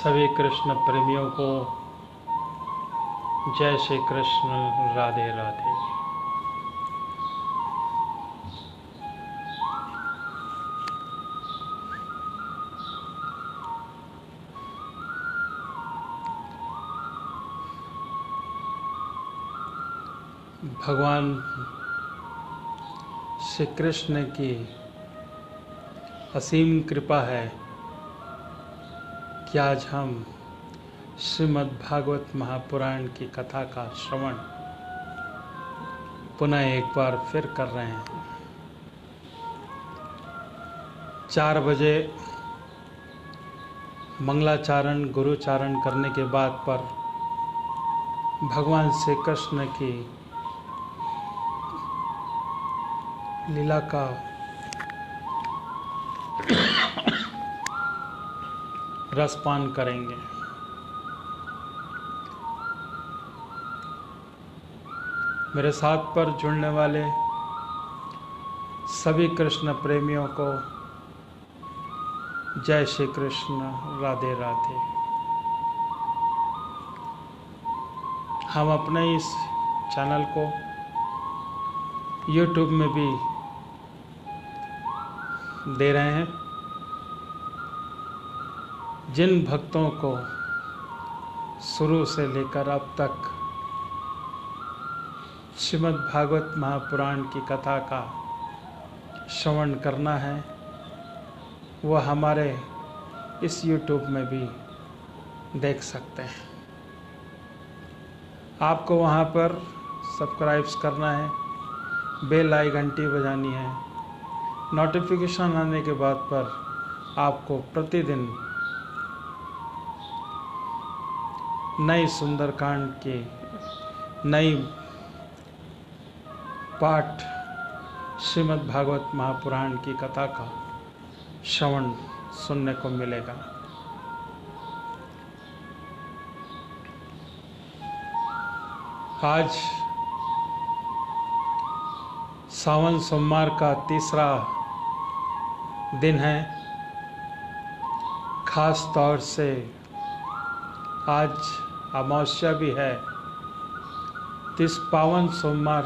सभी कृष्ण प्रेमियों को जय श्री कृष्ण। राधे राधे। भगवान श्री कृष्ण की असीम कृपा है कि आज हम श्रीमद् भागवत महापुराण की कथा का श्रवण पुनः एक बार फिर कर रहे हैं। 4 बजे मंगलाचारण गुरुचारण करने के बाद पर भगवान श्री कृष्ण की लीला का रसपान करेंगे। मेरे साथ पर जुड़ने वाले सभी कृष्ण प्रेमियों को जय श्री कृष्ण। राधे राधे। हम अपने इस चैनल को YouTube में भी दे रहे हैं। जिन भक्तों को शुरू से लेकर अब तक श्रीमद् भागवत महापुराण की कथा का श्रवण करना है, वह हमारे इस YouTube में भी देख सकते हैं। आपको वहाँ पर सब्सक्राइब करना है, बेल आई घंटी बजानी है। नोटिफिकेशन आने के बाद पर आपको प्रतिदिन नई सुंदरकांड की नई पाठ श्रीमद् भागवत महापुराण की कथा का श्रवण सुनने को मिलेगा। आज सावन सोमवार का तीसरा दिन है। खास तौर से आज अमावस्या भी है। इस पावन सोमवार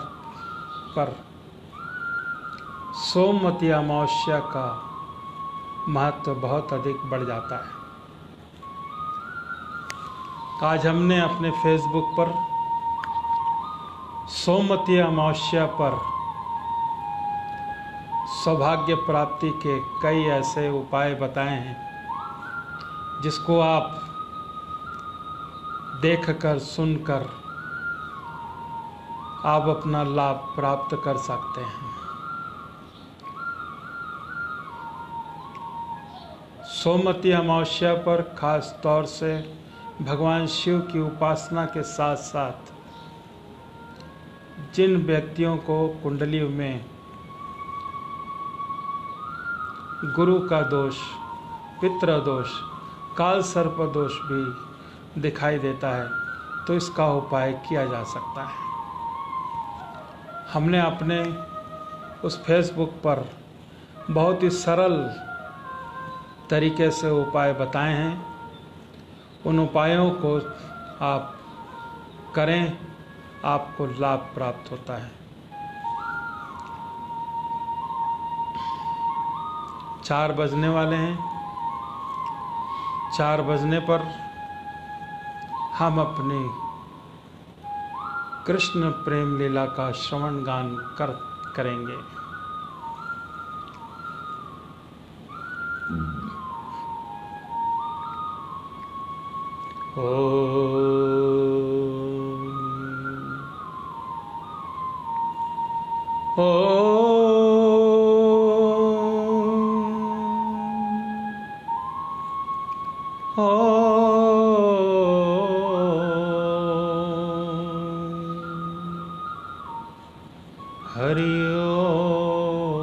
पर सोमवती अमावस्या का महत्व बहुत अधिक बढ़ जाता है। आज हमने अपने फेसबुक पर सोमवती अमावस्या पर सौभाग्य प्राप्ति के कई ऐसे उपाय बताए हैं जिसको आप देखकर सुनकर आप अपना लाभ प्राप्त कर सकते हैं। सोमवती अमावस्या पर खास तौर से भगवान शिव की उपासना के साथ साथ जिन व्यक्तियों को कुंडली में गुरु का दोष, पितृ दोष, काल सर्प दोष भी दिखाई देता है, तो इसका उपाय किया जा सकता है। हमने अपने उस फेसबुक पर बहुत ही सरल तरीके से उपाय बताए हैं। उन उपायों को आप करें, आपको लाभ प्राप्त होता है। 4 बजने वाले हैं। 4 बजने पर हम अपनी कृष्ण प्रेम लीला का श्रवण गान करेंगे। हरि ओम,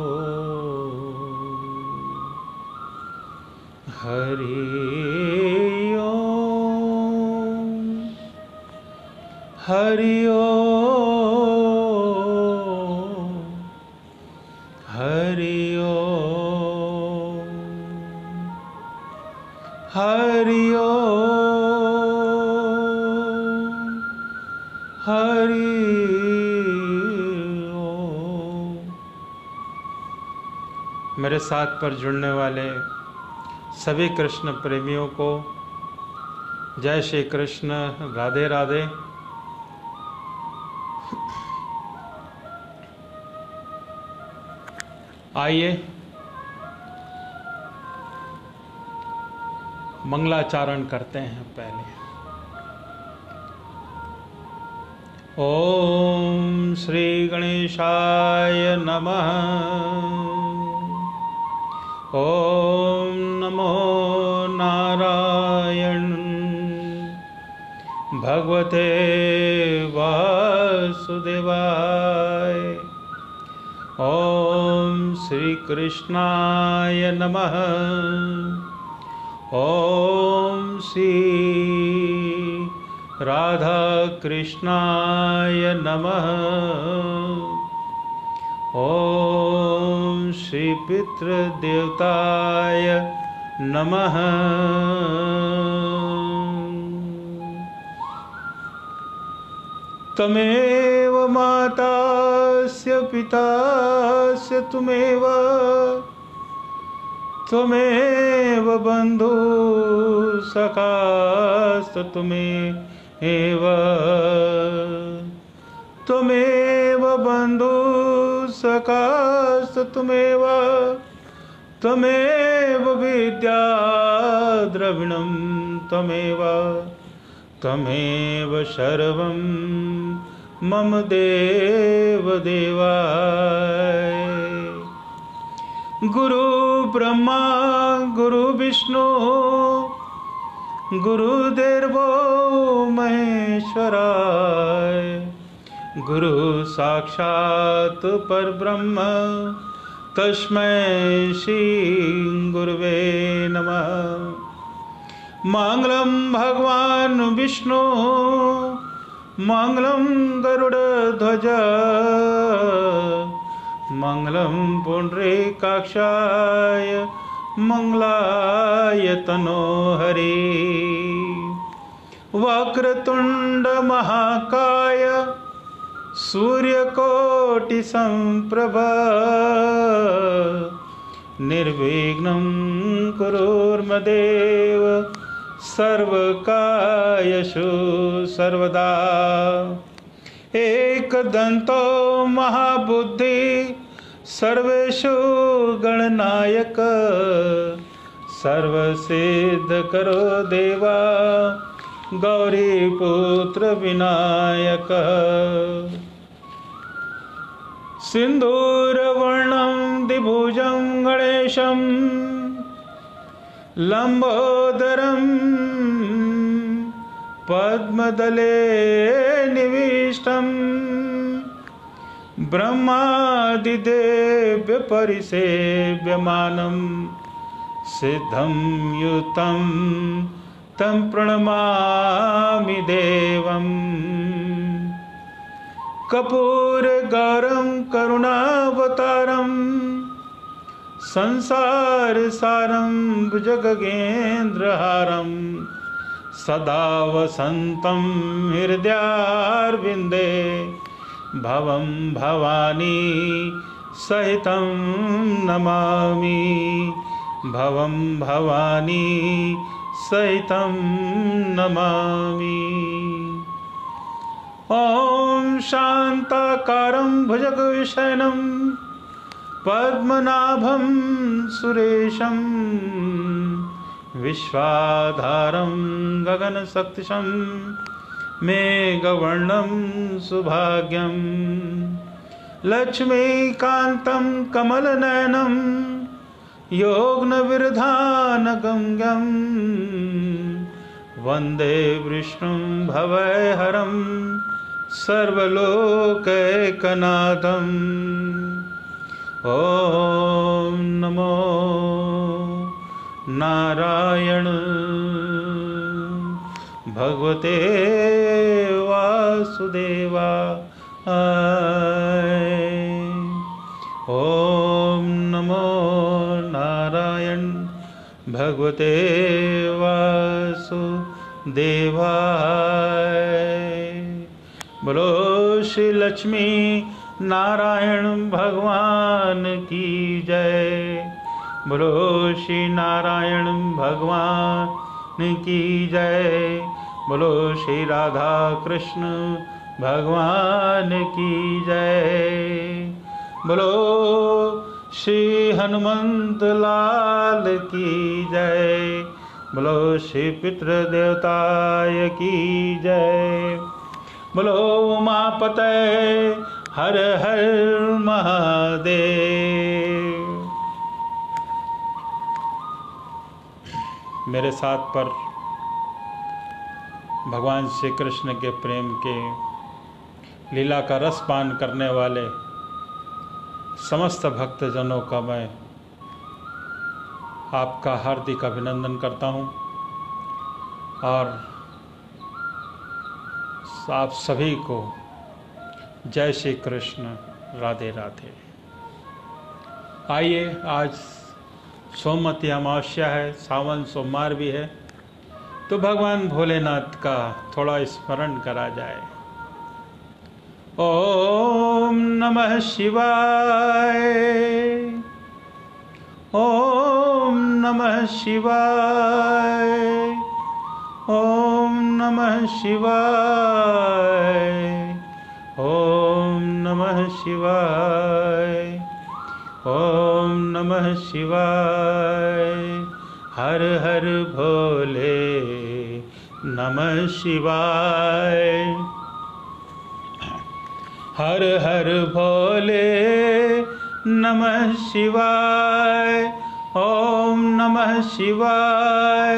हरि ओम, हरि ओम, हरि ओम, हरि ओम, हरि ओम। मेरे साथ पर जुड़ने वाले सभी कृष्ण प्रेमियों को जय श्री कृष्ण, राधे राधे। आइए मंगलाचरण करते हैं। पहले ओम श्री गणेशाय नमः। ओम नमो नारायण भगवते वासुदेवाय। ओम श्री कृष्णाय नमः। ओम श्री राधा कृष्णाय नमः। ओम श्री पितृदेवताय नमः। तमेव मातास्य पितास्य तुमेव, त्वमेव बन्धु सखास्तुमेव, त्वमेव बन्धु सखास्तुमेव, त्वमेव विद्या द्रविणं त्वमेव, त्वमेव सर्वं मम देव देवाय। गुरु ब्रह्मा गुरु विष्णु गुरुदेवो महेश्वराय। गुरु साक्षात् परब्रह्म तस्मै श्री गुरुवे नमः। मंगलम भगवान विष्णु मंगलम गरुड़ध्वज मंगलम पुंडरीकाक्षाय मंगलाय तनोहरि। वक्रतुंड महाकाय सूर्यकोटि संप्रभा निर्विघ्नं कुरुर्मदेव सर्वकार्येषु सर्वदा। एकदन्तो महाबुद्धि सर्वेषु गणनायक सर्वसिद्धकरो देवा गौरीपुत्र विनायक। सिन्दूरवर्णं द्विभुजं गणेशं लंबोदरं पद्मदले निविष्टं ब्रह्मादिदेव्य परिसेव्यमानं सिद्धं युतं तं प्रणमामि देवम्। कर्पूरगौरं करुणावतारं संसारसारं भुजगेन्द्रहारं सदा वसन्तं हृदयारविन्दे भवं भवानी सहितं नमामि। भवं भवानी सहितं नमामि। ॐ शान्ताकारं भुजगशयनं पद्मनाभं सुरेशं विश्वाधारं गगनसदृशं मेघवर्णं सुभाग्यं लक्ष्मीकान्तं कमलनयनं योगनविरधानगम्यं वन्दे विष्णुं भवहरं सर्वलोकैकनाथम्। ॐ नमो नारायण भगवते वासुदेवाय। ॐ नमो नारायण भगवते वासुदेवाय। बोलो श्री लक्ष्मी नारायण भगवान की जय। बोलो श्री नारायण भगवान की जय। बोलो श्री राधा कृष्ण भगवान की जय। बोलो श्री हनुमंत लाल की जय। बोलो श्री पितृ देवताय की जय। बोलो उमापते हर हर महादेव। मेरे साथ पर भगवान श्री कृष्ण के प्रेम के लीला का रस पान करने वाले समस्त भक्तजनों का मैं आपका हार्दिक अभिनंदन करता हूं और आप सभी को जय श्री कृष्ण, राधे राधे। आइए, आज सोमवती अमावस्या है, सावन सोमवार भी है, तो भगवान भोलेनाथ का थोड़ा स्मरण करा जाए। ओम नमः शिवाय, ओम नमः शिवाय, ओम नमः शिवाय, ओम नमः शिवाय, ओम नमः शिवाय। हर हर भोले नमः शिवाय। हर हर भोले नमः शिवाय। ओम नमः शिवाय,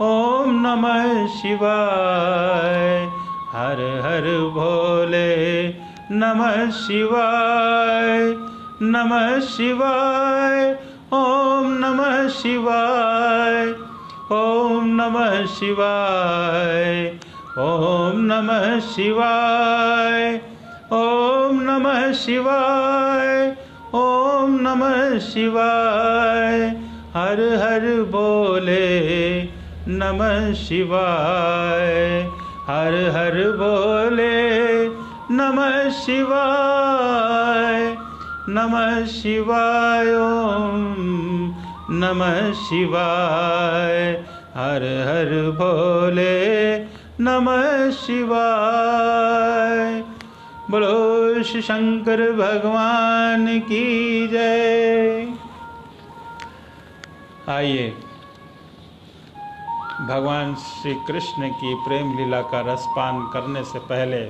ओम नमः शिवाय। हर हर भोले नमः शिवाय, नमः शिवाय। ओम नमः शिवाय, ओम नमः शिवाय, ओम नमः शिवाय, ओम नमः शिवाय, ओम नमः शिवाय। हर हर बोले नमः शिवाय। हर हर बोले नमः शिवाय, नमः शिवाय, ओम नमः शिवाय। हर हर भोले नमः शिवाय। बोलो श्री शंकर भगवान की जय। आइए, भगवान श्री कृष्ण की प्रेम लीला का रसपान करने से पहले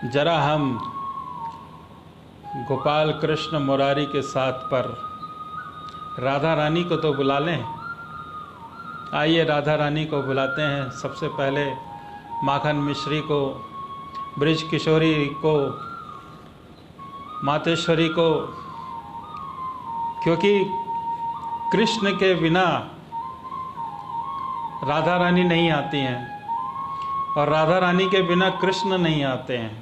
जरा हम गोपाल कृष्ण मुरारी के साथ पर राधा रानी को तो बुला लें। आइए, राधा रानी को बुलाते हैं। सबसे पहले माखन मिश्री को, ब्रिज किशोरी को, मातेश्वरी को, क्योंकि कृष्ण के बिना राधा रानी नहीं आती हैं और राधा रानी के बिना कृष्ण नहीं आते हैं।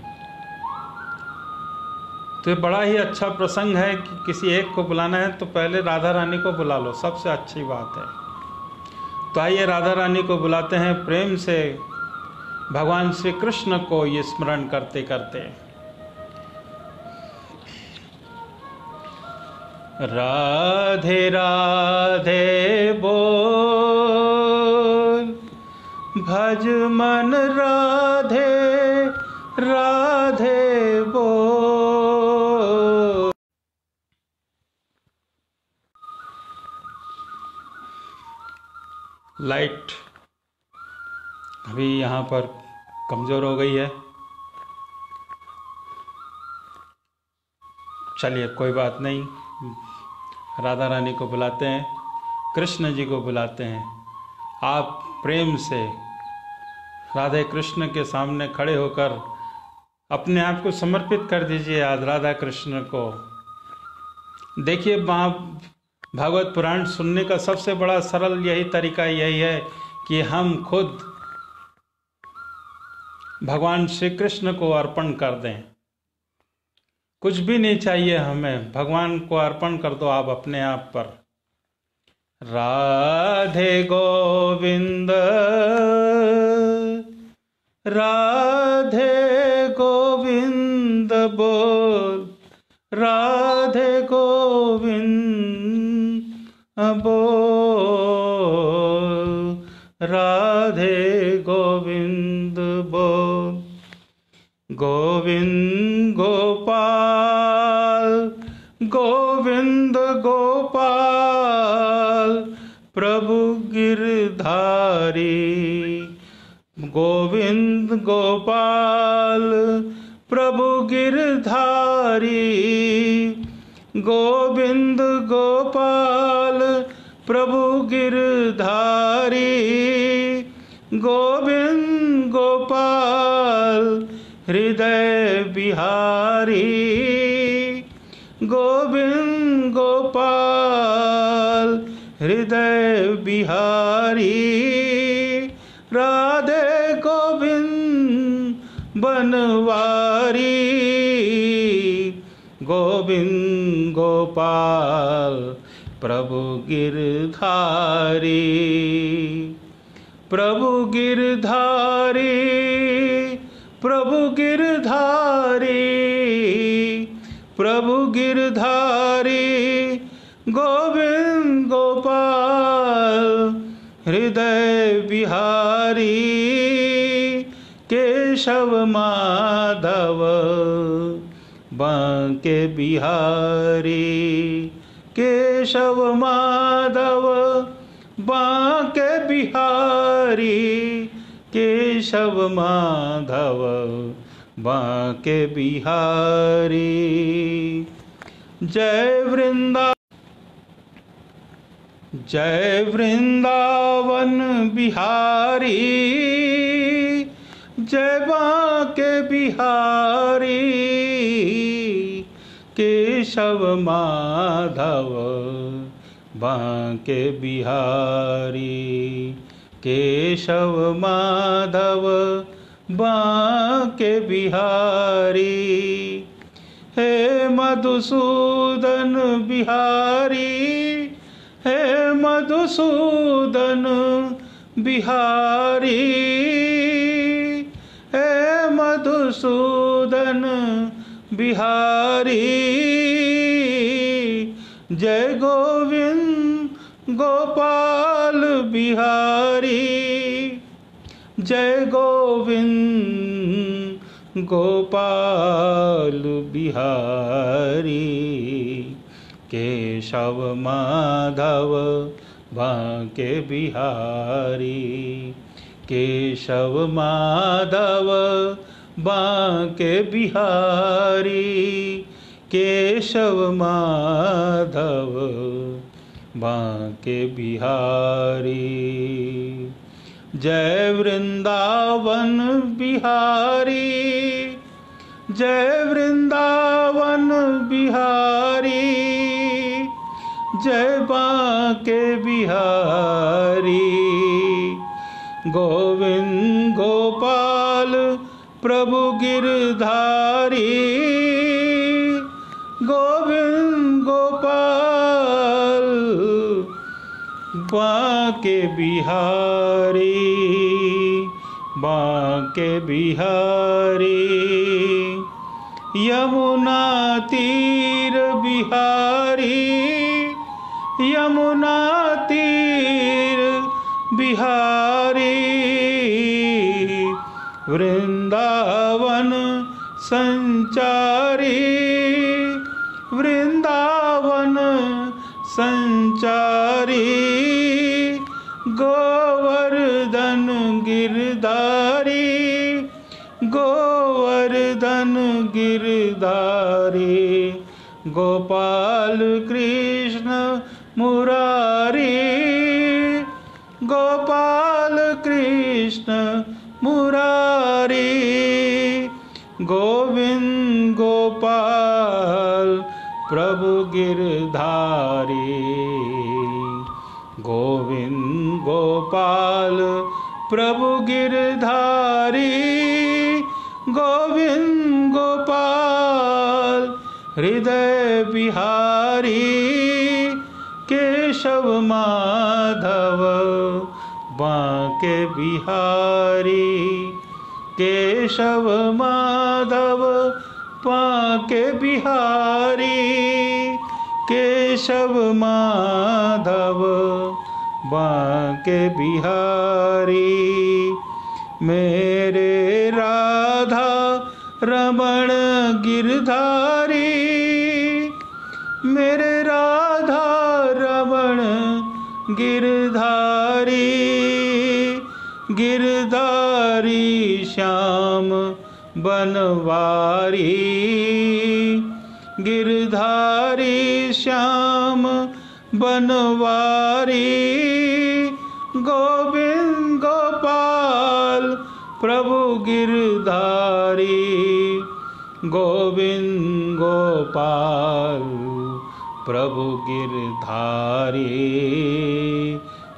तो ये बड़ा ही अच्छा प्रसंग है कि किसी एक को बुलाना है तो पहले राधा रानी को बुला लो, सबसे अच्छी बात है। तो आइए, राधा रानी को बुलाते हैं प्रेम से, भगवान श्री कृष्ण को ये स्मरण करते करते। राधे राधे बोल, भज मन राधे राधे बोल। लाइट अभी यहाँ पर कमज़ोर हो गई है। चलिए, कोई बात नहीं, राधा रानी को बुलाते हैं, कृष्ण जी को बुलाते हैं। आप प्रेम से राधे कृष्ण के सामने खड़े होकर अपने आप को समर्पित कर दीजिए आज राधा कृष्ण को। देखिए, भागवत पुराण सुनने का सबसे बड़ा सरल यही तरीका यही है कि हम खुद भगवान श्री कृष्ण को अर्पण कर दें। कुछ भी नहीं चाहिए हमें, भगवान को अर्पण कर दो आप अपने आप पर। राधे गोविंद राधे गोविंद बोल, राधे गोविंद बोल, राधे गोविंद बोल। गोविंद गोपाल गोविंद गोपाल प्रभु गिरधारी, गोविंद गोपाल प्रभु गिरधारी, गोविंद गोपाल प्रभु गिरधारी, गोविंद गोपाल हृदय बिहारी, गोविंद गोपाल हृदय बिहारी। राधे गोविंद बनवारी, गोविंद गोपाल प्रभु गिरधारी, प्रभु गिरधारी, प्रभु गिरधारी, प्रभु गिरधारी, गोविंद गोपाल हृदय बिहारी। केशव माधव बांके बिहारी, केशव माधव बांके बिहारी, केशव माधव बांके बिहारी। जय वृंदावन बिहारी, जय बांके बिहारी, केशव माधव बांके बिहारी, केशव माधव बांके बिहारी। हे मधुसूदन बिहारी, हे मधुसूदन बिहारी, हे मधुसूदन बिहारी। जय गोविंद गोपाल बिहारी, जय गोविंद गोपाल बिहारी, केशव माधव बांके बिहारी, केशव माधव बांके बिहारी, केशव माधव बांके बिहारी। जय वृंदावन बिहारी, जय वृंदावन बिहारी, जय बांके बिहारी, गोविंद गोपाल प्रभु गिरधारी, गोविंद गोपाल बांके बिहारी, बांके बिहारी। यमुना तीर बिहारी, यमुना तीर बिहारी, वृंदावन संचारी, वृंदावन संचारी, गोवर्धन गिरधारी, गोवर्धन गिरधारी, गोपाल कृष्ण मुरारी, गोपाल कृष्ण मुरारी, गोविंद गोपाल प्रभु गिरधारी, गोविंद गोपाल प्रभु गिरधारी, गोविंद गोपाल हृदय बिहारी केशव माधव बांके बिहारी केशव माधव बांके बिहारी केशव माधव बांके बिहारी मेरे राधा रमण गिरधारी मेरे राधा रमण गिरधारी गिरधारी श्याम बनवारी गिरधारी श्याम बनवारी गोविंद गोपाल प्रभु गिरधारी गोविंद गोपाल प्रभु गिरधारी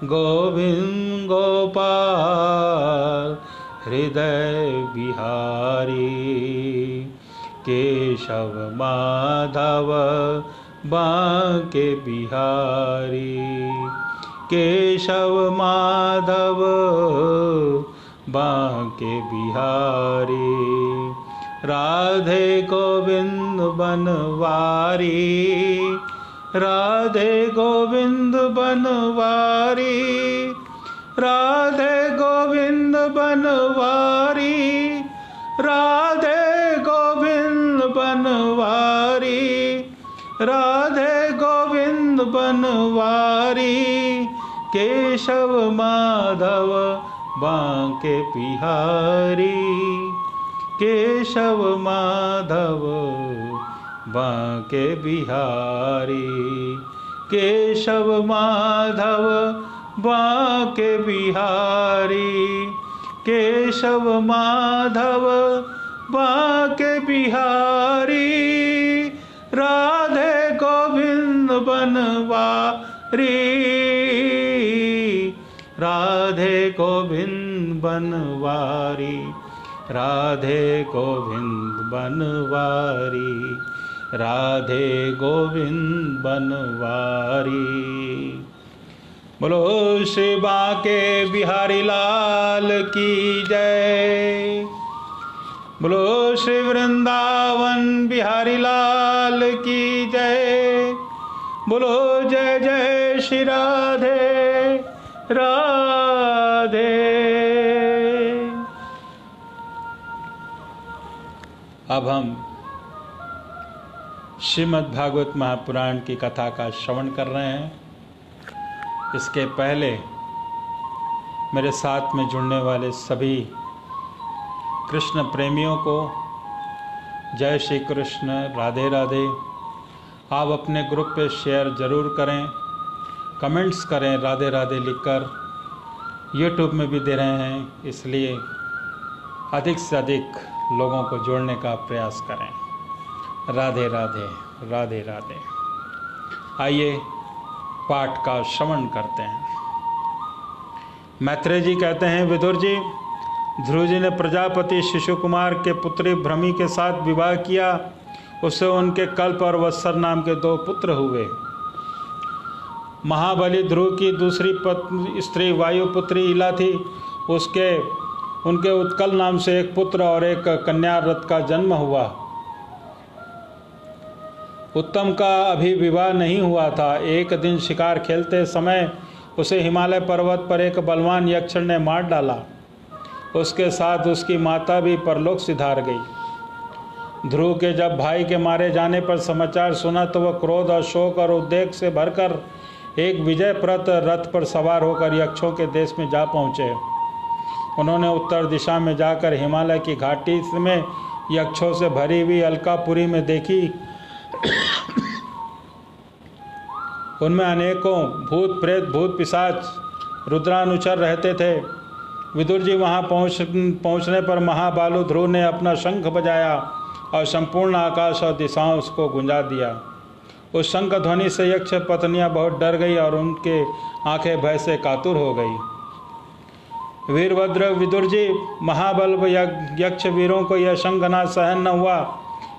गोविंद गोपाल हृदय बिहारी केशव माधव बांके बिहारी केशव माधव बांके बिहारी राधे गोविंद बनवारी राधे गोविंद बनवारी राधे गोविंद बनवारी राधे गोविंद बनवारी राधे गोविंद बनवारी केशव माधव बांके बिहारी केशव माधव बांके बिहारी केशव माधव बांके बिहारी केशव माधव बांके बिहारी राधे गोविंद बनवारी राधे गोविंद बनवारी राधे गोविंद बनवारी राधे गोविंद बनवारी बोलो श्री बांके बिहारी लाल की जय बोलो श्री वृंदावन बिहारी लाल की जय बोलो जय जय श्री राधे राधे। अब हम श्रीमद् भागवत महापुराण की कथा का श्रवण कर रहे हैं। इसके पहले मेरे साथ में जुड़ने वाले सभी कृष्ण प्रेमियों को जय श्री कृष्ण, राधे राधे। आप अपने ग्रुप पे शेयर ज़रूर करें, कमेंट्स करें राधे राधे लिखकर। यूट्यूब में भी दे रहे हैं, इसलिए अधिक से अधिक लोगों को जोड़ने का प्रयास करें। राधे राधे राधे राधे। आइए पाठ का श्रवण करते हैं। मैत्रेय जी कहते हैं, विदुर जी, ध्रुव जी ने प्रजापति शिशु कुमार के पुत्री भ्रमी के साथ विवाह किया। उससे उनके कल्प और वत्सर नाम के 2 पुत्र हुए। महाबली ध्रुव की दूसरी स्त्री वायुपुत्री इला थी। उनके उत्कल नाम से एक पुत्र और एक कन्या रथ का जन्म हुआ। उत्तम का अभी विवाह नहीं हुआ था। एक दिन शिकार खेलते समय उसे हिमालय पर्वत पर एक बलवान यक्ष ने मार डाला। उसके साथ उसकी माता भी परलोक सिधार गई। ध्रुव के जब भाई के मारे जाने पर समाचार सुना तो वह क्रोध और शोक और उद्वेग से भरकर एक विजयप्रद रथ पर सवार होकर यक्षों के देश में जा पहुँचे। उन्होंने उत्तर दिशा में जाकर हिमालय की घाटी में यक्षों से भरी हुई अलकापुरी में देखी। उनमें अनेकों भूत प्रेत, भूत पिशाच, रुद्रानुचर रहते थे। विदुर जी वहां पहुंचने पर महाबालु ध्रुव ने अपना शंख बजाया और संपूर्ण आकाश और दिशाओं उसको गुंजा दिया। उस शंख ध्वनि से यक्ष पत्नियां बहुत डर गई और उनके आंखें भय से कातुर हो गई। वीरभद्र विदुर जी, महाबल यक्ष वीरों को यह शंखनाद सहन न हुआ,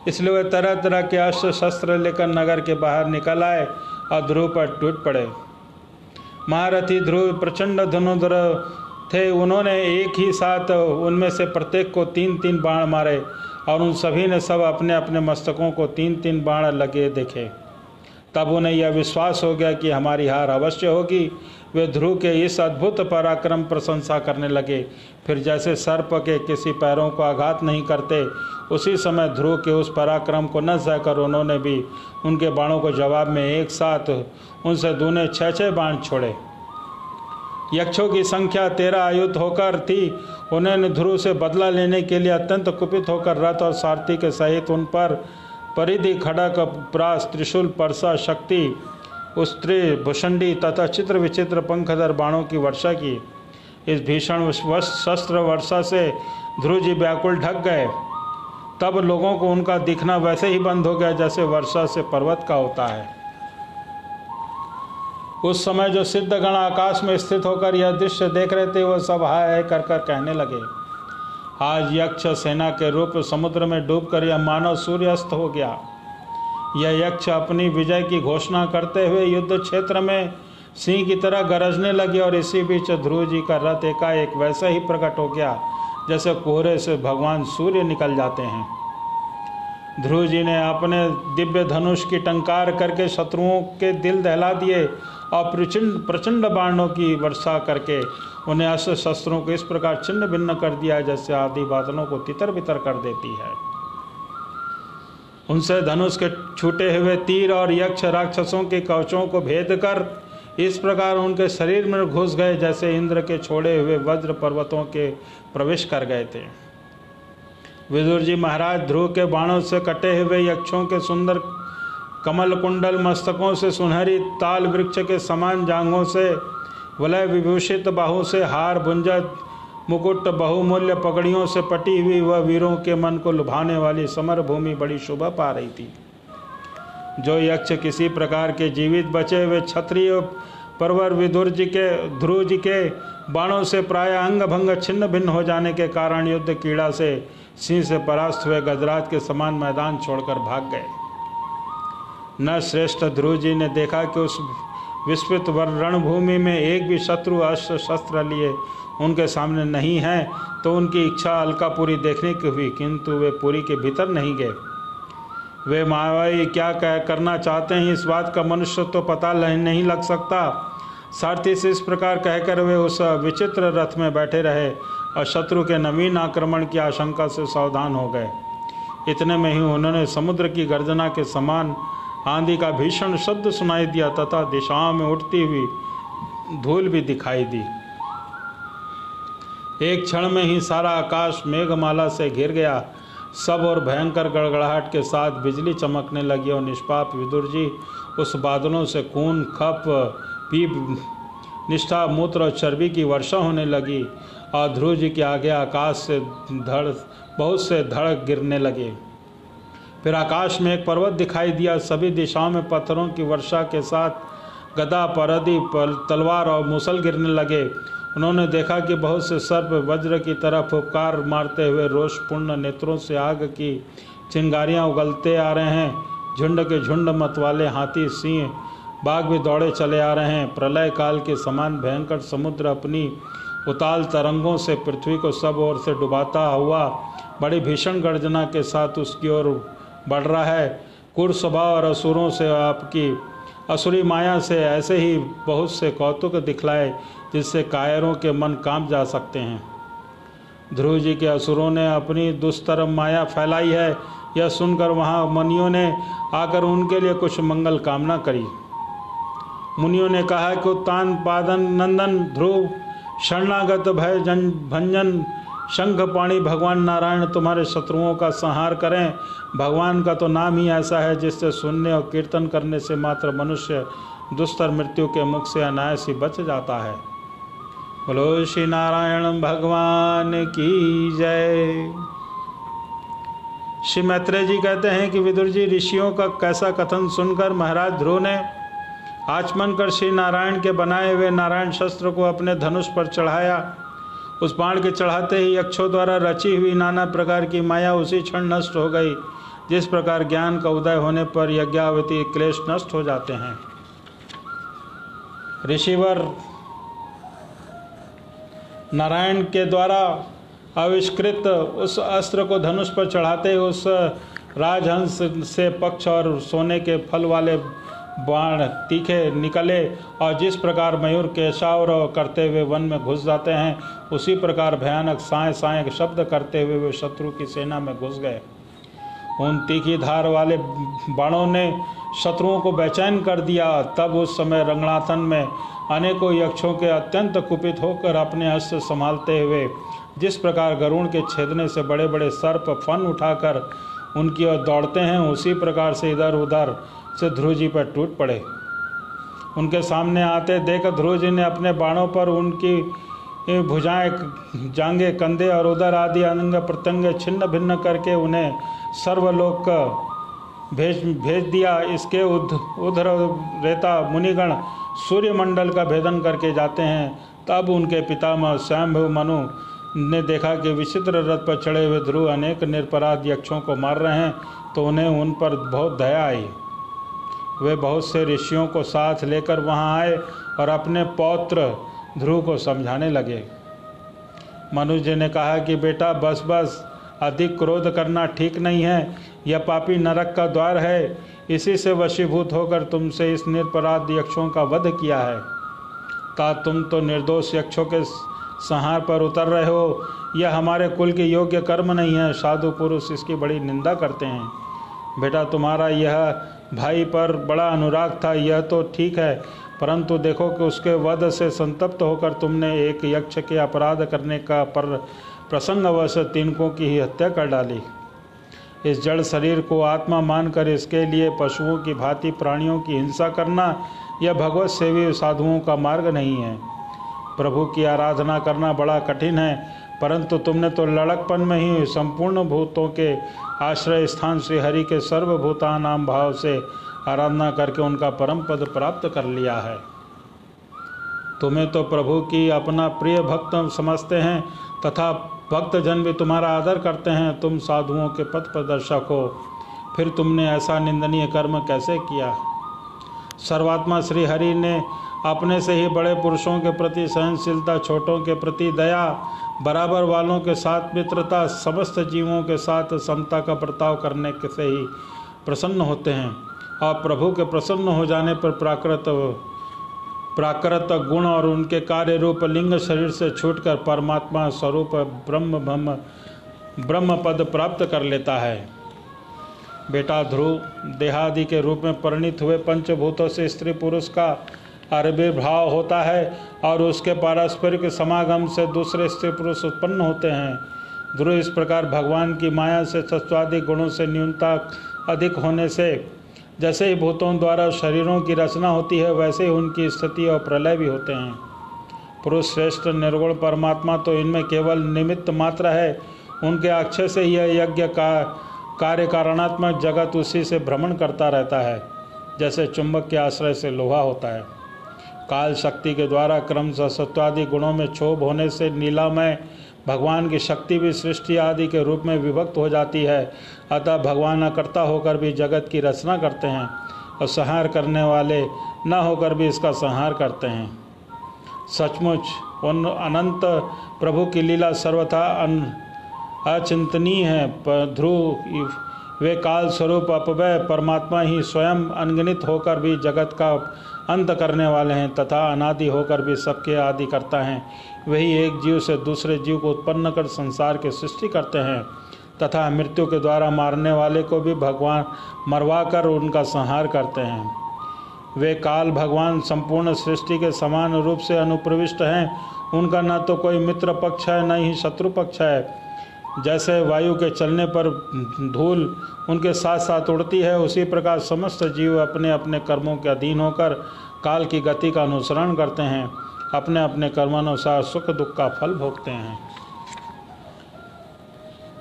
इसलिए वे तरह तरह के अस्त्र शस्त्र लेकर नगर के बाहर निकल आए और ध्रुव पर टूट पड़े। महारथी ध्रुव प्रचंड धनुर्धर थे। उन्होंने एक ही साथ उनमें से प्रत्येक को 3-3 बाण मारे और उन सभी ने सब अपने अपने मस्तकों को 3-3 बाण लगे देखे। तब उन्हें यह विश्वास हो गया कि हमारी हार अवश्य होगी। वे ध्रुव के इस अद्भुत पराक्रम प्रशंसा करने लगे। फिर जैसे सर्प के किसी पैरों को आघात नहीं करते, उसी समय ध्रुव के उस पराक्रम को न सहकर उन्होंने भी उनके बाणों को जवाब में एक साथ उनसे दूने 6-6 बाण छोड़े। यक्षों की संख्या 13 आयुध होकर थी। उन्होंने ध्रुव से बदला लेने के लिए अत्यंत कुपित होकर रथ और सारथी के सहित उन पर परिधि, खड़ग, प्रास, त्रिशूल, परसा, शक्ति, उस्त्री, भुषंडी तथा चित्र विचित्र पंखधर बाणों की वर्षा की। इस भीषण शस्त्र वर्षा से ध्रुव जी व्याकुल ढक गए। तब लोगों को उनका दिखना वैसे ही बंद हो गया जैसे वर्षा से पर्वत का होता है। उस समय जो सिद्धगण आकाश में स्थित होकर यह दृश्य देख रहे थे, वह सब हाय हाय कर कर कहने लगे, आज यक्ष सेना के रूप समुद्र में डूबकर यह मानव सूर्य अस्त हो गया। यह यक्ष अपनी विजय की घोषणा करते हुए युद्ध क्षेत्र में सिंह की तरह गरजने लगे और इसी बीच ध्रुव जी का रथ एकाएक वैसा ही प्रकट हो गया जैसे कोहरे से भगवान सूर्य निकल जाते हैं। ध्रुव जी ने अपने दिव्य धनुष की टंकार करके शत्रुओं के दिल दहला दिए और प्रचंड बाणों की वर्षा करके उन्हें अस्त्र शस्त्रों को इस प्रकार छिन्न भिन्न कर दिया जैसे आदि बादलों को तितर बितर कर देती है। उनसे धनुष के छूटे हुए तीर और यक्ष राक्षसों के कवचों को भेद कर इस प्रकार उनके शरीर में घुस गए जैसे इंद्र के छोड़े हुए वज्र पर्वतों के प्रवेश कर गए थे। विदुर जी महाराज ध्रुव के बाणों से कटे हुए यक्षों के सुंदर कमल कुंडल मस्तकों से, सुनहरी ताल वृक्ष के समान जांघों से, वलय विभूषित बाहु से, हार भुंजत मुकुट बहुमूल्य पगड़ियों से पटी हुई वह वीरों के मन को लुभाने वाली समर भूमि बड़ी शोभा पा रही थी। जो यक्ष किसी प्रकार के जीवित बचे हुए क्षत्रिय परवर विदुर जी के ध्रुव जी के बाणों से प्राय अंग भंग छिन्न भिन्न हो जाने के कारण युद्ध कीड़ा से सिंह से परास्त हुए गजराज के समान मैदान छोड़कर भाग गए। न श्रेष्ठ ध्रुव जी ने देखा कि उस विस्फित रणभूमि में एक भी शत्रु अस्त्र शस्त्र लिए उनके सामने नहीं है, तो उनकी इच्छा अलकापुरी देखने की हुई, किंतु वे पुरी के भीतर नहीं गए। वे मायावी क्या करना चाहते हैं इस बात का मनुष्य तो पता नहीं लग सकता। सारथी से इस प्रकार कहकर वे उस विचित्र रथ में बैठे रहे और शत्रु के नवीन आक्रमण की आशंका से सावधान हो गए। इतने में ही उन्होंने समुद्र की गर्जना के समान आंधी का भीषण शब्द सुनाई दिया तथा दिशाओं में उठती हुई धूल भी दिखाई दी। एक क्षण में ही सारा आकाश मेघमाला से घिर गया। सब और भयंकर गड़गड़ाहट के साथ बिजली चमकने लगी और निष्पाप विदुर जी उस बादलों से खून, खप, पीप, निष्ठा, मूत्र और चर्बी की वर्षा होने लगी और ध्रुव जी के आगे आकाश से बहुत से धड़ गिरने लगे। फिर आकाश में एक पर्वत दिखाई दिया। सभी दिशाओं में पत्थरों की वर्षा के साथ गदा, परदी, तलवार और मुसल गिरने लगे। उन्होंने देखा कि बहुत से सर्प वज्र की तरह फुफकार मारते हुए रोषपूर्ण नेत्रों से आग की चिंगारियां उगलते आ रहे हैं। झुंड के झुंड मतवाले हाथी, सिंह, बाघ भी दौड़े चले आ रहे हैं। प्रलय काल के समान भयंकर समुद्र अपनी उताल तरंगों से पृथ्वी को सब ओर से डुबाता हुआ बड़ी भीषण गर्जना के साथ उसकी ओर बढ़ रहा है। क्रूर स्वभाव और असुरों से आपकी असुरी माया से ऐसे ही बहुत से कौतुक दिखलाए जिससे कायरों के मन कांप जा सकते हैं। ध्रुव जी के असुरों ने अपनी दुस्तर माया फैलाई है, यह सुनकर वहाँ मुनियों ने आकर उनके लिए कुछ मंगल कामना करी। मुनियों ने कहा कि उत्तान पादन नंदन ध्रुव, शरणागत भय भंजन शंख पाणी भगवान नारायण तुम्हारे शत्रुओं का संहार करें। भगवान का तो नाम ही ऐसा है जिससे सुनने और कीर्तन करने से मात्र मनुष्य दुस्तर मृत्यु के मुख से अनायास ही बच जाता है। बोलो श्री नारायण भगवान की जय। श्री मैत्रेय जी कहते हैं कि विदुर जी ऋषियों का कैसा कथन सुनकर महाराज ध्रुव ने आचमन कर श्री नारायण के बनाए हुए नारायण शस्त्र को अपने धनुष पर चढ़ाया। उस बाण के चढ़ाते ही यक्षों द्वारा रची हुई नाना प्रकार की माया उसी क्षण नष्ट हो गई। जिस प्रकार ज्ञान का उदय होने पर यज्ञावती क्लेश नष्ट हो जाते हैं। ऋषिवर नारायण के द्वारा आविष्कृत उस अस्त्र को धनुष पर चढ़ाते उस राजहंस से पक्ष और सोने के फल वाले बाण तीखे निकले और जिस प्रकार मयूर केशावरोह करते हुए वन में घुस जाते हैं, उसी प्रकार भयानक साए साए शब्द करते हुए वे शत्रु की सेना में घुस गए। उन तीखी धार वाले बाणों ने शत्रुओं को बेचैन कर दिया। तब उस समय रंगनाथन में अनेकों यक्षों के अत्यंत कुपित होकर अपने अस्त्र संभालते हुए जिस प्रकार गरुड़ के छेदने से बड़े बड़े सर्प फन उठाकर उनकी ओर दौड़ते हैं, उसी प्रकार से इधर उधर से ध्रुव जी पर टूट पड़े। उनके सामने आते देख ध्रुव जी ने अपने बाणों पर उनकी भुजाएं, जांघें, कंधे और उदर आदि अंग प्रत्यंग छिन्न भिन्न करके उन्हें सर्वलोक भेज दिया। इसके उधर रेता मुनिगण सूर्यमंडल का भेदन करके जाते हैं। तब उनके पितामह स्वयंभू मनु ने देखा कि विचित्र रथ पर चढ़े हुए ध्रुव अनेक निरपराध यक्षों को मार रहे हैं, तो उन्हें उन पर बहुत दया आई। वे बहुत से ऋषियों को साथ लेकर वहां आए और अपने पौत्र ध्रुव को समझाने लगे। मनु जी ने कहा कि बेटा बस अधिक क्रोध करना ठीक नहीं है, यह पापी नरक का द्वार है। इसी से वशीभूत होकर तुमसे इस निरपराध यक्षों का वध किया है। तुम तो निर्दोष यक्षों के संहार पर उतर रहे हो। यह हमारे कुल के योग्य कर्म नहीं है। साधु पुरुष इसकी बड़ी निंदा करते हैं। बेटा तुम्हारा यह भाई पर बड़ा अनुराग था, यह तो ठीक है, परंतु देखो कि उसके वध से संतप्त होकर तुमने एक यक्ष के अपराध करने का पर प्रसंगवश तिनकों की ही हत्या कर डाली। इस जड़ शरीर को आत्मा मानकर इसके लिए पशुओं की भांति प्राणियों की हिंसा करना यह भगवत सेवी साधुओं का मार्ग नहीं है। प्रभु की आराधना करना बड़ा कठिन है, परंतु तुमने तो लड़कपन में ही संपूर्ण भूतों के आश्रय स्थान श्री हरि के सर्वभूतानाम भाव से आराधना करके उनका परम पद प्राप्त कर लिया है। तुम्हें तो प्रभु की अपना प्रिय भक्त समझते हैं तथा भक्तजन भी तुम्हारा आदर करते हैं। तुम साधुओं के पथ प्रदर्शक हो, फिर तुमने ऐसा निंदनीय कर्म कैसे किया? सर्वात्मा श्री हरि ने अपने से ही बड़े पुरुषों के प्रति सहनशीलता, छोटों के प्रति दया, बराबर वालों के साथ मित्रता, समस्त जीवों के साथ समता का बर्ताव करने से ही प्रसन्न होते हैं। और प्रभु के प्रसन्न हो जाने पर प्राकृत गुण और उनके कार्य रूप लिंग शरीर से छूटकर परमात्मा स्वरूप ब्रह्म पद प्राप्त कर लेता है। बेटा ध्रुव देहादि के रूप में परिणित हुए पंचभूतों से स्त्री पुरुष का आविर्भाव होता है और उसके पारस्परिक समागम से दूसरे स्त्री पुरुष उत्पन्न होते हैं। ध्रुव इस प्रकार भगवान की माया से सत्वादि गुणों से न्यूनता अधिक होने से जैसे ही भूतों द्वारा शरीरों की रचना होती है, वैसे ही उनकी स्थिति और प्रलय भी होते हैं। पुरुष श्रेष्ठ निर्गुण परमात्मा तो इनमें केवल निमित्त मात्र है। उनके अक्षय से यह यज्ञ का कार्य कारणात्मक जगत उसी से भ्रमण करता रहता है, जैसे चुंबक के आश्रय से लोहा होता है। काल शक्ति के द्वारा क्रमशः सत्वादि गुणों में क्षोभ होने से नीलामय भगवान की शक्ति भी सृष्टि आदि के रूप में विभक्त हो जाती है। अतः भगवान अकर्ता होकर भी जगत की रचना करते हैं और संहार करने वाले न होकर भी इसका संहार करते हैं। सचमुच उन अनंत प्रभु की लीला सर्वथा अचिंतनीय है। ध्रुव वे काल स्वरूप अपव्यय परमात्मा ही स्वयं अनगिनत होकर भी जगत का अंत करने वाले हैं तथा अनादि होकर भी सबके आदि करता हैं। वही एक जीव से दूसरे जीव को उत्पन्न कर संसार की सृष्टि करते हैं तथा मृत्यु के द्वारा मारने वाले को भी भगवान मरवा कर उनका संहार करते हैं। वे काल भगवान संपूर्ण सृष्टि के समान रूप से अनुप्रविष्ट हैं। उनका न तो कोई मित्र पक्ष है न ही शत्रु पक्ष है। जैसे वायु के चलने पर धूल उनके साथ साथ उड़ती है, उसी प्रकार समस्त जीव अपने अपने कर्मों के अधीन होकर काल की गति का अनुसरण करते हैं, अपने अपने कर्मानुसार सुख दुख का फल भोगते हैं।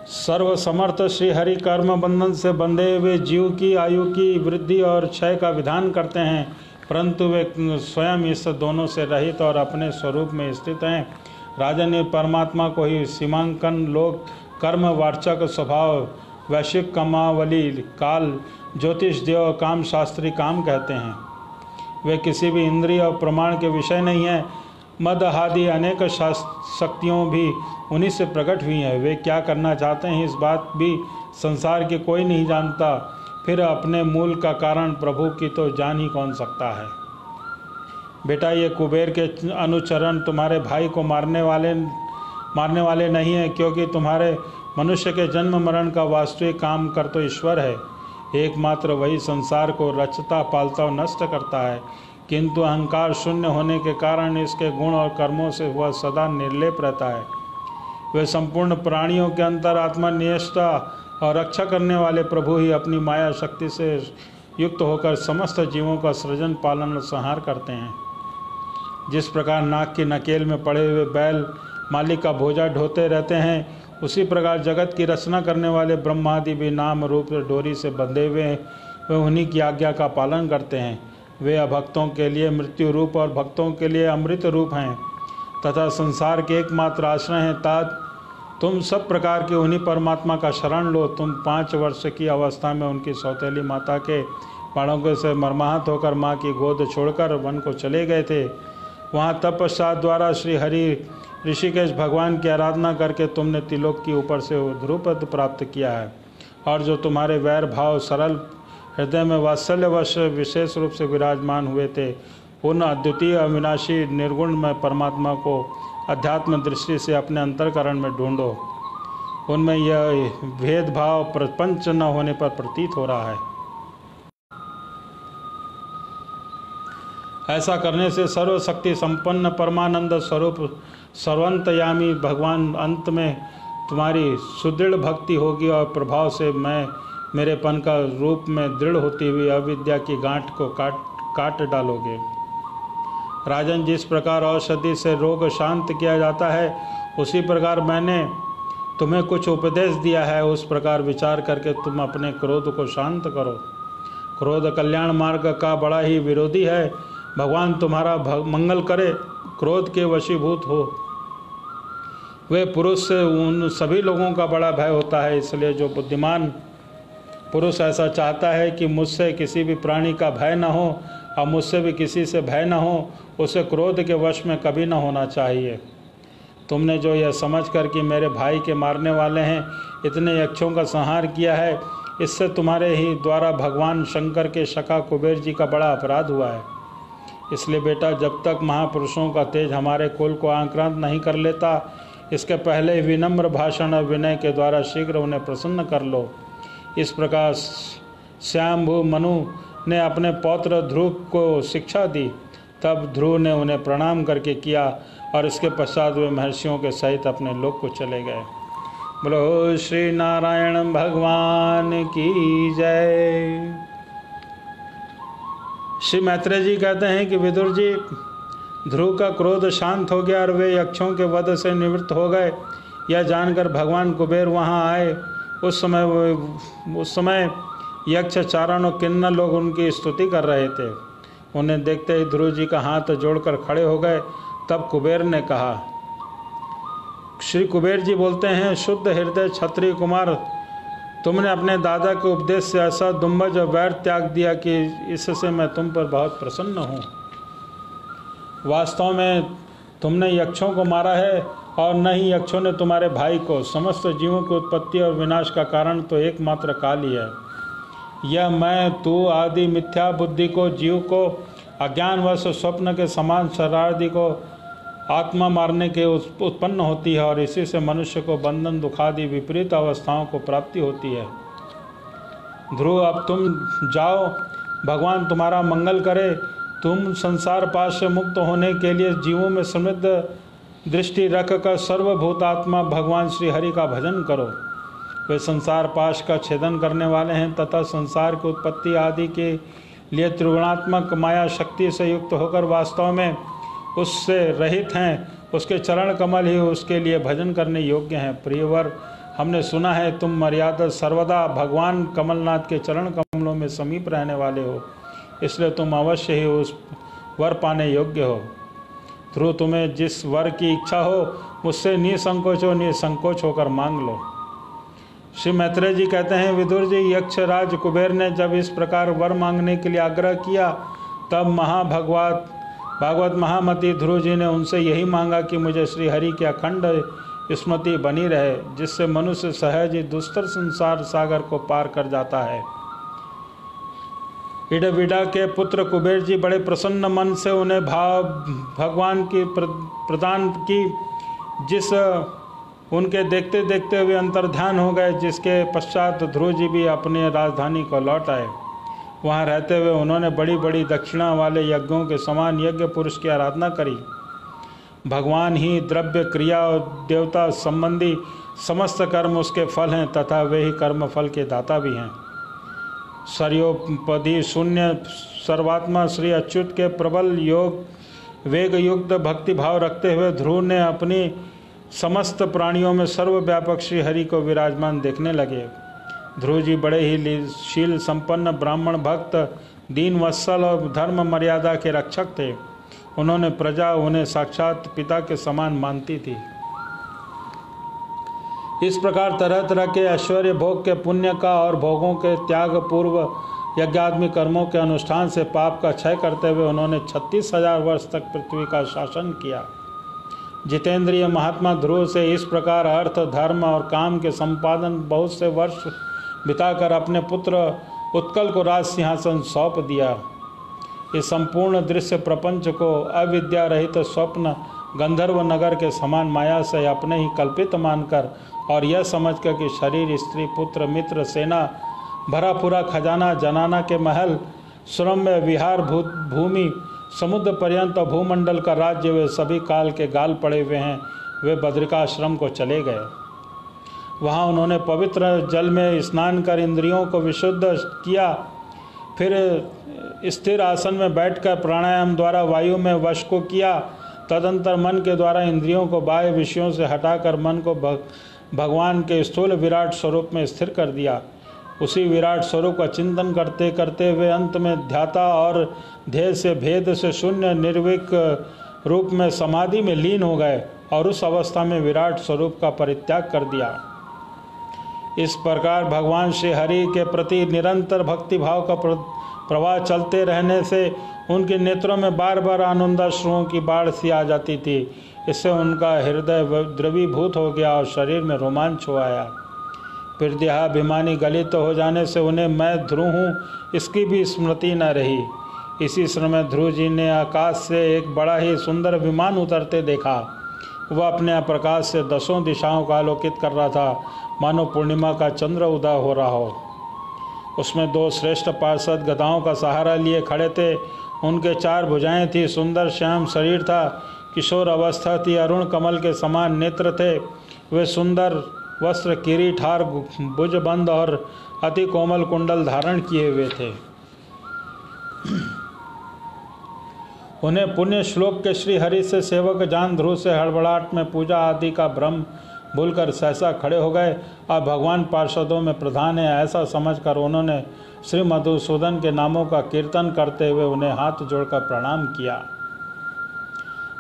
सर्वसमर्थ श्री हरि कर्म बंधन से बंधे हुए जीव की आयु की वृद्धि और क्षय का विधान करते हैं, परंतु वे स्वयं इस दोनों से रहित और अपने स्वरूप में स्थित हैं। राजन ने परमात्मा को ही सीमांकन लोग कर्म वाचक स्वभाव वैश्विक कामावली काल ज्योतिष देव और काम शास्त्री काम कहते हैं। वे किसी भी इंद्रिय और प्रमाण के विषय नहीं हैं। मद आदि अनेक शक्तियों भी उन्हीं से प्रकट हुई हैं। वे क्या करना चाहते हैं इस बात भी संसार के कोई नहीं जानता। फिर अपने मूल का कारण प्रभु की तो जान ही कौन सकता है। बेटा, ये कुबेर के अनुचरण तुम्हारे भाई को मारने वाले नहीं हैं, क्योंकि तुम्हारे मनुष्य के जन्म मरण का वास्तविक काम कर तो ईश्वर है। एकमात्र वही संसार को रचता पालता और नष्ट करता है, किंतु अहंकार शून्य होने के कारण इसके गुण और कर्मों से वह सदा निर्लेप रहता है। वे संपूर्ण प्राणियों के अंतर आत्मा निष्ठा और रक्षा करने वाले प्रभु ही अपनी माया शक्ति से युक्त होकर समस्त जीवों का सृजन पालन और संहार करते हैं। जिस प्रकार नाक की नकेल में पड़े हुए बैल मालिक का भोजा ढोते रहते हैं, उसी प्रकार जगत की रचना करने वाले ब्रह्मादि भी नाम रूप डोरी से बंधे हुए हैं। वे उन्हीं की आज्ञा का पालन करते हैं। वे अभक्तों के लिए मृत्यु रूप और भक्तों के लिए अमृत रूप हैं तथा संसार के एकमात्र आश्रय हैं। तात तुम सब प्रकार के उन्हीं परमात्मा का शरण लो। तुम 5 वर्ष की अवस्था में उनकी सौतेली माता के बाणों से मर्माहत होकर माँ की गोद छोड़कर वन को चले गए थे। वहाँ तपस्या द्वारा श्री हरि ऋषिकेश भगवान की आराधना करके तुमने त्रिलोक की ऊपर से ध्रुव पद प्राप्त किया है। और जो तुम्हारे वैर भाव सरल हृदय में वात्सल्यवश विशेष रूप से विराजमान हुए थे, उन अद्वितीय अविनाशी निर्गुण में परमात्मा को अध्यात्म दृष्टि से अपने अंतरकरण में ढूंढो। उनमें यह भेदभाव प्रपंच न होने पर प्रतीत हो रहा है। ऐसा करने से सर्वशक्ति संपन्न परमानंद स्वरूप सर्वंतयामी भगवान अंत में तुम्हारी सुदृढ़ भक्ति होगी और प्रभाव से मेरेपन का रूप में दृढ़ होती हुई अविद्या की गांठ को काट डालोगे। राजन, जिस प्रकार औषधि से रोग शांत किया जाता है, उसी प्रकार मैंने तुम्हें कुछ उपदेश दिया है। उस प्रकार विचार करके तुम अपने क्रोध को शांत करो। क्रोध कल्याण मार्ग का बड़ा ही विरोधी है। भगवान तुम्हारा मंगल करे। क्रोध के वशीभूत हो। वे पुरुष से उन सभी लोगों का बड़ा भय होता है। इसलिए जो बुद्धिमान पुरुष ऐसा चाहता है कि मुझसे किसी भी प्राणी का भय न हो और मुझसे भी किसी से भय न हो, उसे क्रोध के वश में कभी न होना चाहिए। तुमने जो यह समझकर कि मेरे भाई के मारने वाले हैं, इतने यक्षों का संहार किया है, इससे तुम्हारे ही द्वारा भगवान शंकर के शका कुबेर जी का बड़ा अपराध हुआ है। इसलिए बेटा, जब तक महापुरुषों का तेज हमारे कुल को आक्रांत नहीं कर लेता, इसके पहले विनम्र भाषण और विनय के द्वारा शीघ्र उन्हें प्रसन्न कर लो। इस प्रकार श्यामभू मनु ने अपने पौत्र ध्रुव को शिक्षा दी। तब ध्रुव ने उन्हें प्रणाम करके किया और इसके पश्चात वे महर्षियों के सहित अपने लोक को चले गए। बोलो श्री नारायण भगवान की जय। श्री मैत्रेय जी कहते हैं कि विदुर जी, ध्रुव का क्रोध शांत हो गया और वे यक्षों के वध से निवृत्त हो गए। यह जानकर भगवान कुबेर वहाँ आए। उस समय यक्ष चारण और किन्नर लोग उनकी स्तुति कर रहे थे। उन्हें देखते ही ध्रुव जी का हाथ जोड़कर खड़े हो गए। तब कुबेर ने कहा, श्री कुबेर जी बोलते हैं, शुद्ध हृदय क्षत्रिय कुमार, तुमने अपने दादा के उपदेश से ऐसा दुम्बज और वैर त्याग दिया कि इससे मैं तुम पर बहुत प्रसन्न हूँ। वास्तव में तुमने यक्षों को मारा है और न ही यक्षों ने तुम्हारे भाई को। समस्त जीवों की उत्पत्ति और विनाश का कारण तो एकमात्र काल ही है। यह मैं तू आदि मिथ्या बुद्धि को, जीव को अज्ञानवश स्वप्न के समान शरारती को आत्मा मारने के उत्पन्न होती है और इसी से मनुष्य को बंधन दुखादि विपरीत अवस्थाओं को प्राप्ति होती है। ध्रुव, अब तुम जाओ, भगवान तुम्हारा मंगल करे। तुम संसार पाश से मुक्त होने के लिए जीवों में समृद्ध दृष्टि रखकर सर्वभूतात्मा भगवान श्री हरि का भजन करो। वे संसार पाश का छेदन करने वाले हैं तथा संसार की उत्पत्ति आदि के लिए त्रिगुणात्मक माया शक्ति से युक्त होकर वास्तव में उससे रहित हैं। उसके चरण कमल ही उसके लिए भजन करने योग्य हैं। प्रियवर, हमने सुना है तुम मर्यादा सर्वदा भगवान कमलनाथ के चरण कमलों में समीप रहने वाले हो, इसलिए तुम अवश्य ही उस वर पाने योग्य हो। ध्रुव, तुम्हें जिस वर की इच्छा हो मुझसे निसंकोच होकर मांग लो। श्री मैत्रेय जी कहते हैं, विदुर जी, यक्षराज कुबेर ने जब इस प्रकार वर मांगने के लिए आग्रह किया, तब भागवत महामती ध्रुव जी ने उनसे यही मांगा कि मुझे श्री हरि की अखंड स्मृति बनी रहे, जिससे मनुष्य सहज ही दुस्तर संसार सागर को पार कर जाता है। इडविडा के पुत्र कुबेर जी बड़े प्रसन्न मन से उन्हें भगवान की प्रदान की, जिस उनके देखते देखते वे अंतर्ध्यान हो गए, जिसके पश्चात ध्रुव जी भी अपनी राजधानी को लौट आए। वहाँ रहते हुए उन्होंने बड़ी बड़ी दक्षिणा वाले यज्ञों के समान यज्ञ पुरुष की आराधना करी। भगवान ही द्रव्य, क्रिया और देवता संबंधी समस्त कर्म उसके फल हैं तथा वे ही कर्म फल के दाता भी हैं। सर्योपदी शून्य सर्वात्मा श्री अच्युत के प्रबल योग वेग युक्त भक्ति भाव रखते हुए ध्रुव ने अपनी समस्त प्राणियों में सर्वव्यापक श्री हरि को विराजमान देखने लगे। ध्रुव जी बड़े ही शील संपन्न ब्राह्मण भक्त, दीन वत्सल और धर्म मर्यादा के रक्षक थे। उन्होंने प्रजा उन्हें साक्षात पिता के समान मानती थी। इस प्रकार तरह तरह के ऐश्वर्य भोग के पुण्य का और भोगों के त्याग पूर्व यज्ञात्मी कर्मों के अनुष्ठान से पाप का क्षय करते हुए उन्होंने 36,000 वर्ष तक पृथ्वी का शासन किया। जितेंद्रिय महात्मा ध्रुव से इस प्रकार अर्थ, धर्म और काम के संपादन बहुत से वर्ष बिताकर अपने पुत्र उत्कल को राज सिंहासन सौंप दिया। इस संपूर्ण दृश्य प्रपंच को अविद्या रहित स्वप्न गंधर्व नगर के समान माया से अपने ही कल्पित मानकर और यह समझकर कि शरीर, स्त्री, पुत्र, मित्र, सेना, भरा पूरा खजाना, जनाना के महल, सुरम्य विहार, भूमि, समुद्र पर्यंत भूमंडल का राज्य वे सभी काल के गाल पड़े हुए हैं, वे बद्रिकाश्रम को चले गए। वहाँ उन्होंने पवित्र जल में स्नान कर इंद्रियों को विशुद्ध किया। फिर स्थिर आसन में बैठकर प्राणायाम द्वारा वायु में वश को किया। तदंतर मन के द्वारा इंद्रियों को बाह्य विषयों से हटाकर मन को भगवान के स्थूल विराट स्वरूप में स्थिर कर दिया। उसी विराट स्वरूप का चिंतन करते करते वे अंत में ध्याता और ध्येय से भेद से शून्य निर्विक रूप में समाधि में लीन हो गए और उस अवस्था में विराट स्वरूप का परित्याग कर दिया। इस प्रकार भगवान श्री हरि के प्रति निरंतर भक्ति भाव का प्रवाह चलते रहने से उनके नेत्रों में बार बार आनंदाश्रुओं की बाढ़ सी आ जाती थी। इससे उनका हृदय द्रवीभूत हो गया और शरीर में रोमांच हो आया। फिर देहाभिमानी गलित हो जाने से उन्हें मैं ध्रुव हूँ इसकी भी स्मृति न रही। इसी समय ध्रुव जी ने आकाश से एक बड़ा ही सुंदर विमान उतरते देखा। वह अपने प्रकाश से 10 दिशाओं का आलोकित कर रहा था, मानो पूर्णिमा का चंद्र उदय हो रहा हो। उसमें 2 श्रेष्ठ पार्षद गदाओं का सहारा लिए खड़े थे। उनके 4 भुजाएं थी, सुंदर श्याम शरीर था, किशोर अवस्था थी, अरुण कमल के समान नेत्र थे। वे सुंदर वस्त्र, किरीट, हार, भुजबंद और अति कोमल कुंडल धारण किए हुए थे। उन्हें पुण्य श्लोक के श्री हरि से सेवक जान ध्रुव से हड़बड़ाहट में पूजा आदि का भ्रम भूलकर सहसा खड़े हो गए और भगवान पार्षदों में प्रधान है ऐसा समझकर उन्होंने श्री मधुसूदन के नामों का कीर्तन करते हुए उन्हें हाथ जोड़कर प्रणाम किया।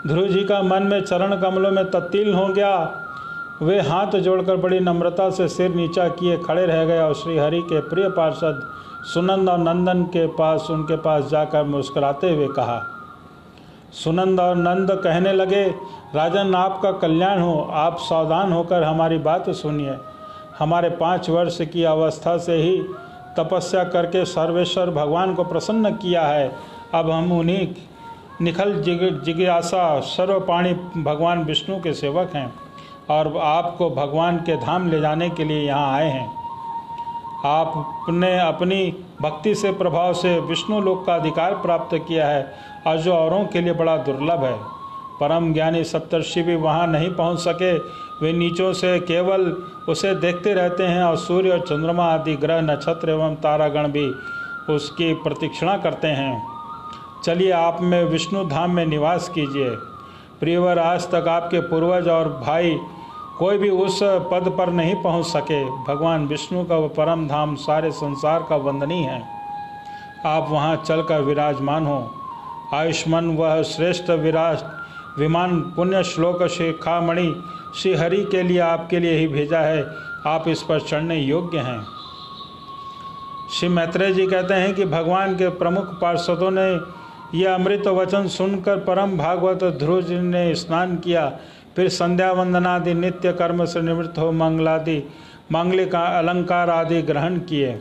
ध्रुव जी का मन में चरण कमलों में तत्तील हो गया। वे हाथ जोड़कर बड़ी नम्रता से सिर नीचा किए खड़े रह गए और श्री हरि के प्रिय पार्षद सुनंद और नंदन के पास उनके पास जाकर मुस्कुराते हुए कहा। सुनंद और नंद कहने लगे, राजन आपका कल्याण हो, आप सावधान होकर हमारी बात सुनिए। हमारे 5 वर्ष की अवस्था से ही तपस्या करके सर्वेश्वर भगवान को प्रसन्न किया है। अब हम उन्हीं निखल जिज्ञासा सर्वपाणी भगवान विष्णु के सेवक हैं और आपको भगवान के धाम ले जाने के लिए यहाँ आए हैं। आपने अपनी भक्ति से प्रभाव से विष्णु लोक का अधिकार प्राप्त किया है और जो औरों के लिए बड़ा दुर्लभ है। परम ज्ञानी सप्तर्षि भी वहाँ नहीं पहुँच सके। वे नीचों से केवल उसे देखते रहते हैं और सूर्य और चंद्रमा आदि ग्रह, नक्षत्र एवं तारागण भी उसकी प्रतीक्षणा करते हैं। चलिए आप में विष्णु धाम में निवास कीजिए। प्रियवर, आज तक आपके पूर्वज और भाई कोई भी उस पद पर नहीं पहुंच सके। भगवान विष्णु का वह परम धाम सारे संसार का वंदनीय है। आप वहां चलकर विराजमान हो। आयुष्मान वह श्रेष्ठ विमान पुण्य श्लोक शिखामणि श्री हरि के लिए आपके लिए ही भेजा है, आप इस पर चढ़ने योग्य हैं। श्री मैत्रेय जी कहते हैं कि भगवान के प्रमुख पार्षदों ने यह अमृत वचन सुनकर परम भागवत ध्रुव जी ने स्नान किया, फिर संध्या वंदनादि नित्य कर्म से निवृत्त हो मांगलिक अलंकार आदि ग्रहण किए।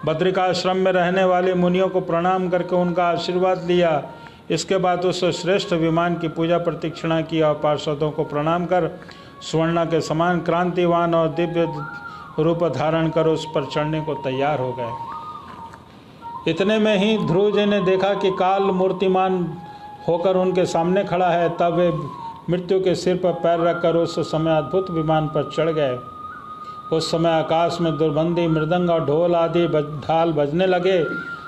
बद्रिकाश्रम में रहने वाले मुनियों को प्रणाम करके उनका आशीर्वाद लिया। इसके बाद उस श्रेष्ठ विमान की पूजा प्रतीक्षणा की और पार्षदों को प्रणाम कर स्वर्ण के समान क्रांतिवान और दिव्य रूप धारण कर उस पर चढ़ने को तैयार हो गए। इतने में ही ध्रुव जी ने देखा कि काल मूर्तिमान होकर उनके सामने खड़ा है। तब वे मृत्यु के सिर पर पैर रखकर उस समय अद्भुत विमान पर चढ़ गए। उस समय आकाश में दुर्बंधी मृदंग और ढोल आदि ढाल बजने लगे।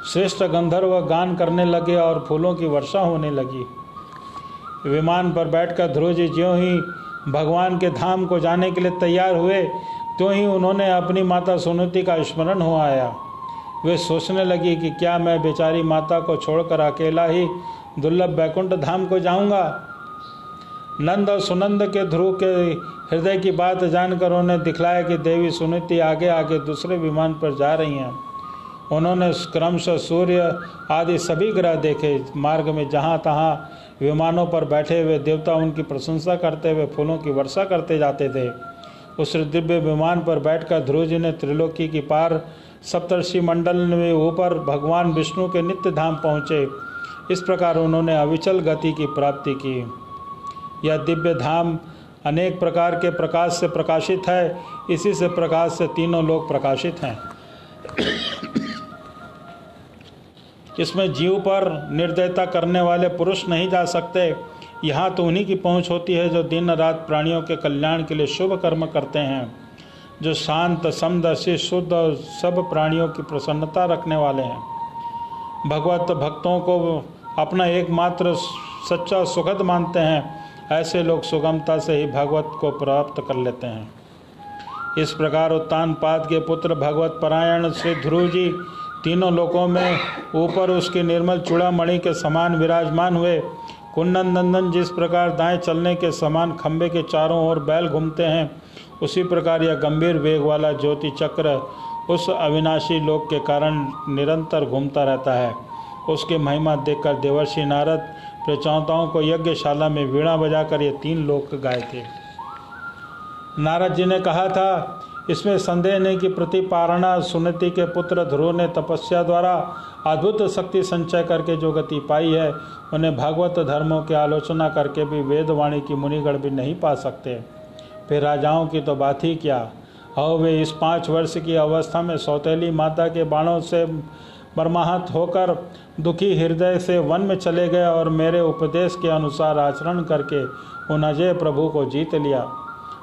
श्रेष्ठ गंधर्व गान करने लगे और फूलों की वर्षा होने लगी। विमान पर बैठकर ध्रुव जी ज्यों ही भगवान के धाम को जाने के लिए तैयार हुए, त्यों ही उन्होंने अपनी माता सुनीति का स्मरण हो आया। वे सोचने लगी कि क्या मैं बेचारी माता को छोड़कर अकेला ही दुर्लभ वैकुंठ धाम को जाऊंगा। नंद और सुनंद के ध्रुव के हृदय की बात जानकर उन्हें दिखलाया कि देवी सुनीति आगे आगे दूसरे विमान पर जा रही हैं। उन्होंने क्रमशः सूर्य आदि सभी ग्रह देखे। मार्ग में जहाँ तहाँ विमानों पर बैठे हुए देवता उनकी प्रशंसा करते हुए फूलों की वर्षा करते जाते थे। उस दिव्य विमान पर बैठकर ध्रुव जी ने त्रिलोकी की पार सप्तर्षि मंडल में ऊपर भगवान विष्णु के नित्य धाम पहुँचे। इस प्रकार उन्होंने अविचल गति की प्राप्ति की। यह दिव्य धाम अनेक प्रकार के प्रकाश से प्रकाशित है। इसी से प्रकाश से तीनों लोक प्रकाशित हैं। इसमें जीव पर निर्दयता करने वाले पुरुष नहीं जा सकते। यहाँ तो उन्हीं की पहुँच होती है जो दिन रात प्राणियों के कल्याण के लिए शुभ कर्म करते हैं, जो शांत समदर्शी शुद्ध और सब प्राणियों की प्रसन्नता रखने वाले हैं। भगवत भक्तों को अपना एकमात्र सच्चा सुखद मानते हैं। ऐसे लोग सुगमता से ही भगवत को प्राप्त कर लेते हैं। इस प्रकार उत्तानपाद के पुत्र भगवत परायण श्री ध्रुव जी तीनों लोकों में ऊपर उसके निर्मल चूड़ामणि के समान विराजमान हुए। कुंदन नंदन जिस प्रकार दाएं चलने के समान खंबे के चारों ओर बैल घूमते हैं, उसी प्रकार यह गंभीर वेग वाला ज्योति चक्र उस अविनाशी लोक के कारण निरंतर घूमता रहता है। उसकी महिमा देखकर देवर्षि नारद प्रचौताओं को यज्ञशाला में वीणा बजाकर ये तीन लोक गाए थे। नारद जी ने कहा था, इसमें संदेह नहीं कि प्रतिपारणा सुनीति के पुत्र ध्रुव ने तपस्या द्वारा अद्भुत शक्ति संचय करके जो गति पाई है, उन्हें भागवत धर्मों की आलोचना करके भी वेदवाणी की मुनिगण भी नहीं पा सकते। फिर राजाओं की तो बात ही क्या। और वे इस 5 वर्ष की अवस्था में सौतेली माता के बाणों से मर्माहत होकर दुखी हृदय से वन में चले गए और मेरे उपदेश के अनुसार आचरण करके उन अजय प्रभु को जीत लिया,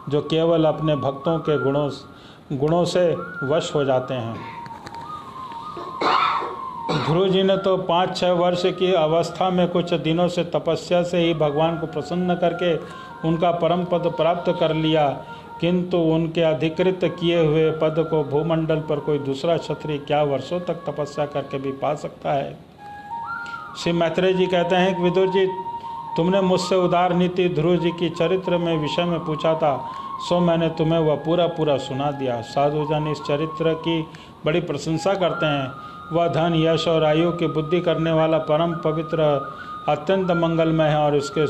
जो केवल अपने भक्तों के गुणों से वश हो जाते हैं। ध्रुव जी ने तो 5-6 वर्ष की अवस्था में कुछ दिनों से तपस्या से ही भगवान को प्रसन्न करके उनका परम पद प्राप्त कर लिया, किंतु उनके अधिकृत किए हुए पद को भूमंडल पर कोई दूसरा क्षत्रिय क्या वर्षों तक तपस्या करके भी पा सकता है। श्री मैत्रेय जी कहते हैं कि विदुर जी, तुमने मुझसे उदार नीति ध्रुव जी की चरित्र में विषय में पूछा था, सो मैंने तुम्हें वह पूरा सुना दिया। साधुजन इस चरित्र की बड़ी प्रशंसा करते हैं। वह धन यश और आयु की बुद्धि करने वाला परम पवित्र अत्यंत मंगलमय है और इसके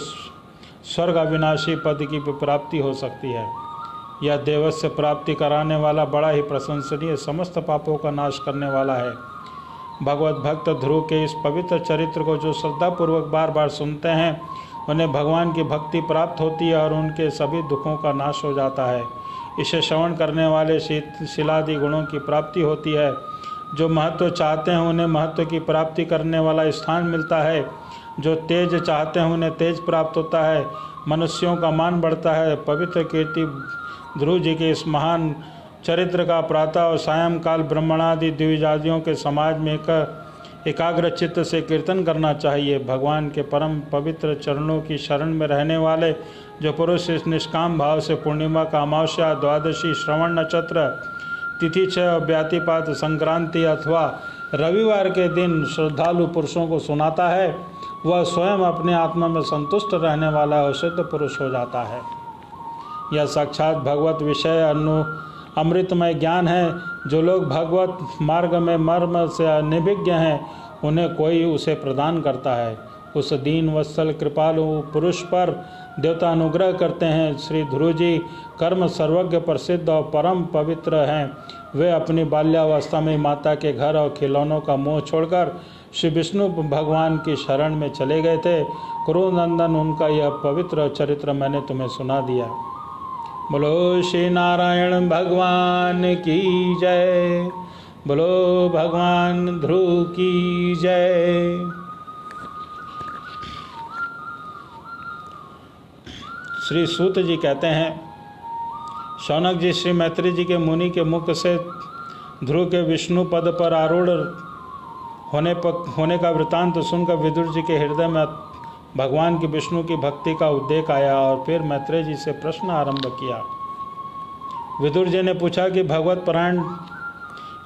स्वर्ग अविनाशी पद की प्राप्ति हो सकती है। यह देवस्य प्राप्ति कराने वाला बड़ा ही प्रशंसनीय समस्त पापों का नाश करने वाला है। भगवत भक्त ध्रुव के इस पवित्र चरित्र को जो श्रद्धापूर्वक बार बार सुनते हैं, उन्हें भगवान की भक्ति प्राप्त होती है और उनके सभी दुखों का नाश हो जाता है। इसे श्रवण करने वाले शिलादि गुणों की प्राप्ति होती है। जो महत्व चाहते हैं उन्हें महत्व की प्राप्ति करने वाला स्थान मिलता है। जो तेज चाहते हैं उन्हें तेज प्राप्त होता है। मनुष्यों का मान बढ़ता है। पवित्र कीर्ति ध्रुव जी के इस महान चरित्र का प्रातः और सायंकाल ब्राह्मणादि द्विजादियों के समाज में एकाग्र चित्त से कीर्तन करना चाहिए। भगवान के परम पवित्र चरणों की शरण में रहने वाले जो पुरुष इस निष्काम भाव से पूर्णिमा का अमावस्या, द्वादशी, श्रवण नक्षत्र, तिथि 6 व्यातिपात, संक्रांति अथवा रविवार के दिन श्रद्धालु पुरुषों को सुनाता है, वह स्वयं अपने आत्मा में संतुष्ट रहने वाला और सिद्ध पुरुष हो जाता है। यह साक्षात भगवत विषय अमृतमय ज्ञान है। जो लोग भगवत मार्ग में मर्म से अनिभिज्ञ हैं उन्हें कोई उसे प्रदान करता है। उस दीन वत्सल कृपालु पुरुष पर देवता अनुग्रह करते हैं। श्री ध्रुव जी कर्म सर्वज्ञ प्रसिद्ध और परम पवित्र हैं। वे अपनी बाल्यावस्था में माता के घर और खिलौनों का मोह छोड़कर श्री विष्णु भगवान की शरण में चले गए थे। कुरुनंदन, उनका यह पवित्र चरित्र मैंने तुम्हें सुना दिया। बोलो श्री नारायण भगवान की जय। बोलो भगवान ध्रुव की जय। श्री सूत जी कहते हैं, शौनक जी श्री मैत्री जी के मुनि के मुख से ध्रुव के विष्णु पद पर आरूढ़ होने का वृतांत सुनकर विदुर जी के हृदय में भगवान की विष्णु की भक्ति का उद्रेक आया और फिर मैत्रेय जी से प्रश्न आरंभ किया। विदुर जी ने पूछा कि भगवत परायण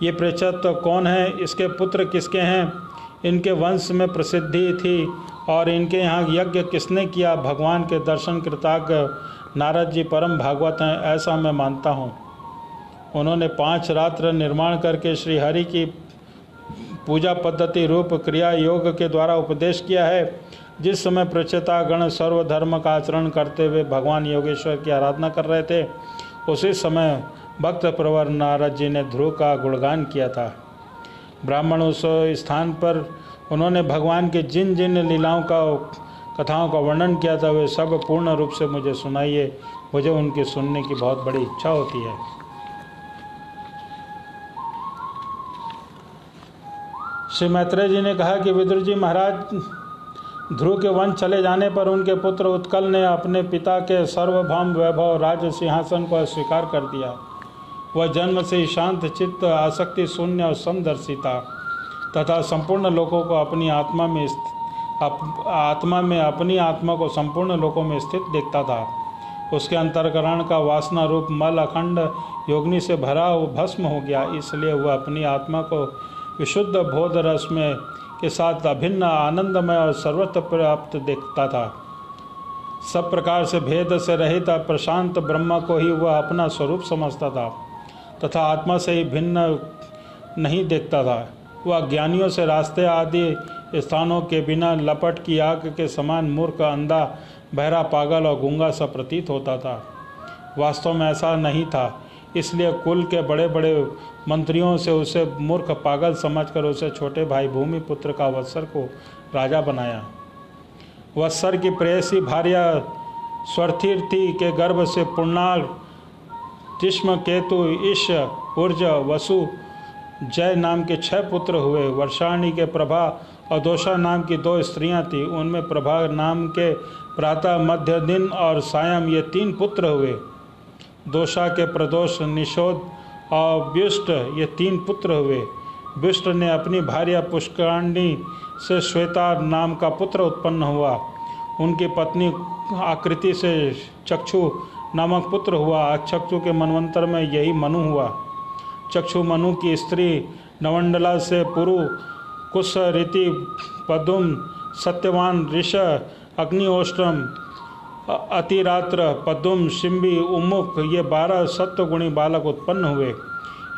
ये पृच्छत तो कौन है, इसके पुत्र किसके हैं, इनके वंश में प्रसिद्धि थी और इनके यहाँ यज्ञ किसने किया। भगवान के दर्शन कृतज्ञ नारद जी परम भागवत हैं, ऐसा मैं मानता हूँ। उन्होंने 5 रात्र निर्माण करके श्री हरि की पूजा पद्धति रूप क्रिया योग के द्वारा उपदेश किया है। जिस समय प्रचेता गण सर्वधर्म का आचरण करते हुए भगवान योगेश्वर की आराधना कर रहे थे, उसी समय भक्त प्रवर नारद जी ने ध्रुव का गुणगान किया था। ब्राह्मण उस स्थान पर उन्होंने भगवान के जिन जिन लीलाओं का कथाओं का वर्णन किया था वे सब पूर्ण रूप से मुझे सुनाइए। मुझे उनकी सुनने की बहुत बड़ी इच्छा होती है। श्री मैत्रेय जी ने कहा कि विदुर जी महाराज, ध्रुव के वंश चले जाने पर उनके पुत्र उत्कल ने अपने पिता के सार्वभौम वैभव राज सिंहासन को अस्वीकार कर दिया। वह जन्म से ही शांत चित्त, आसक्ति शून्य और समदर्शी था तथा संपूर्ण लोगों को अपनी आत्मा में अपनी आत्मा को संपूर्ण लोकों में स्थित देखता था। उसके अंतर्करण का वासना रूप मल अखंड योगिनी से भरा भस्म हो गया, इसलिए वह अपनी आत्मा को विशुद्ध बोध रस में के साथ अभिन्न आनंदमय और सर्वत्र प्राप्त देखता था। सब प्रकार से भेद से रहित प्रशांत ब्रह्म को ही वह अपना स्वरूप समझता था तथा आत्मा से ही भिन्न नहीं देखता था। वह ज्ञानियों से रास्ते आदि स्थानों के बिना लपट की आग के समान मूर्ख, अंधा, बहरा, पागल और गूंगा सा प्रतीत होता था। वास्तव में ऐसा नहीं था, इसलिए कुल के बड़े बड़े मंत्रियों से उसे मूर्ख पागल समझकर उसे छोटे भाई भूमिपुत्र का वत्सर को राजा बनाया। वत्सर की प्रेयसी भार्या स्वर्थीर्थी के गर्भ से पूर्णाल, तिष्म, केतु, ईश, ऊर्ज, वसु, जय नाम के 6 पुत्र हुए। वर्षाणी के प्रभा और दोषा नाम की 2 स्त्रियां थीं। उनमें प्रभा नाम के प्रातः, मध्य दिन और सायं ये 3 पुत्र हुए। दोषा के प्रदोष, निषोध और व्युष्ट ये 3 पुत्र हुए। व्युष्ट ने अपनी भार्या पुष्कराणी से श्वेता नाम का पुत्र उत्पन्न हुआ। उनकी पत्नी आकृति से चक्षु नामक पुत्र हुआ। चक्षु के मनवंतर में यही मनु हुआ। चक्षु मनु की स्त्री नवंडला से पुरु, कुश, रीति, पदुम, सत्यवान, ऋष, अग्निहोष्ट्रम, अतिरात्र, पदुम, शिंबी, उन्मुख ये 12 सत्वगुणी बालक उत्पन्न हुए।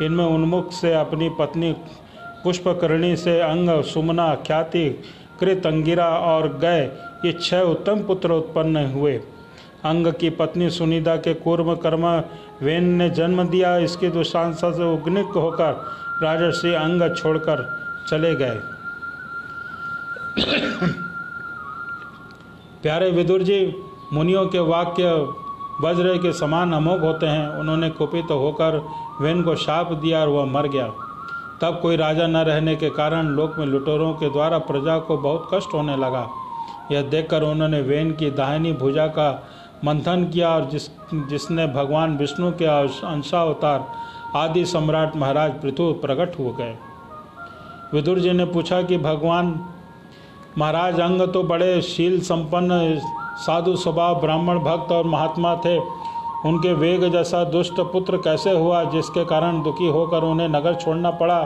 इनमें उन्मुख से अपनी पत्नी पुष्पकर्णी से अंग, सुमना, ख्याति, कृत, अंगिरा और गय ये 6 उत्तम पुत्र उत्पन्न हुए। अंग की पत्नी सुनिधा के कूर्म कर्म वेन ने जन्म दिया। इसकी दुष्टांसा से उग्निक होकर राजर्षि अंग छोड़कर चले गए। प्यारे विदुर जी, मुनियों के वाक्य वज्र के समान अमोघ होते हैं। उन्होंने कुपित होकर वेन को शाप दिया और वह मर गया। तब कोई राजा न रहने के कारण लोक में लुटेरों के द्वारा प्रजा को बहुत कष्ट होने लगा। यह देखकर उन्होंने वेन की दाहिनी भुजा का मंथन किया और जिसने भगवान विष्णु के अंशावतार आदि सम्राट महाराज पृथु प्रकट हो गए। विदुर जी ने पूछा कि भगवान महाराज, अंग तो बड़े शील संपन्न, साधु स्वभाव, ब्राह्मण भक्त और महात्मा थे। उनके वेग जैसा दुष्ट पुत्र कैसे हुआ, जिसके कारण दुखी होकर उन्हें नगर छोड़ना पड़ा।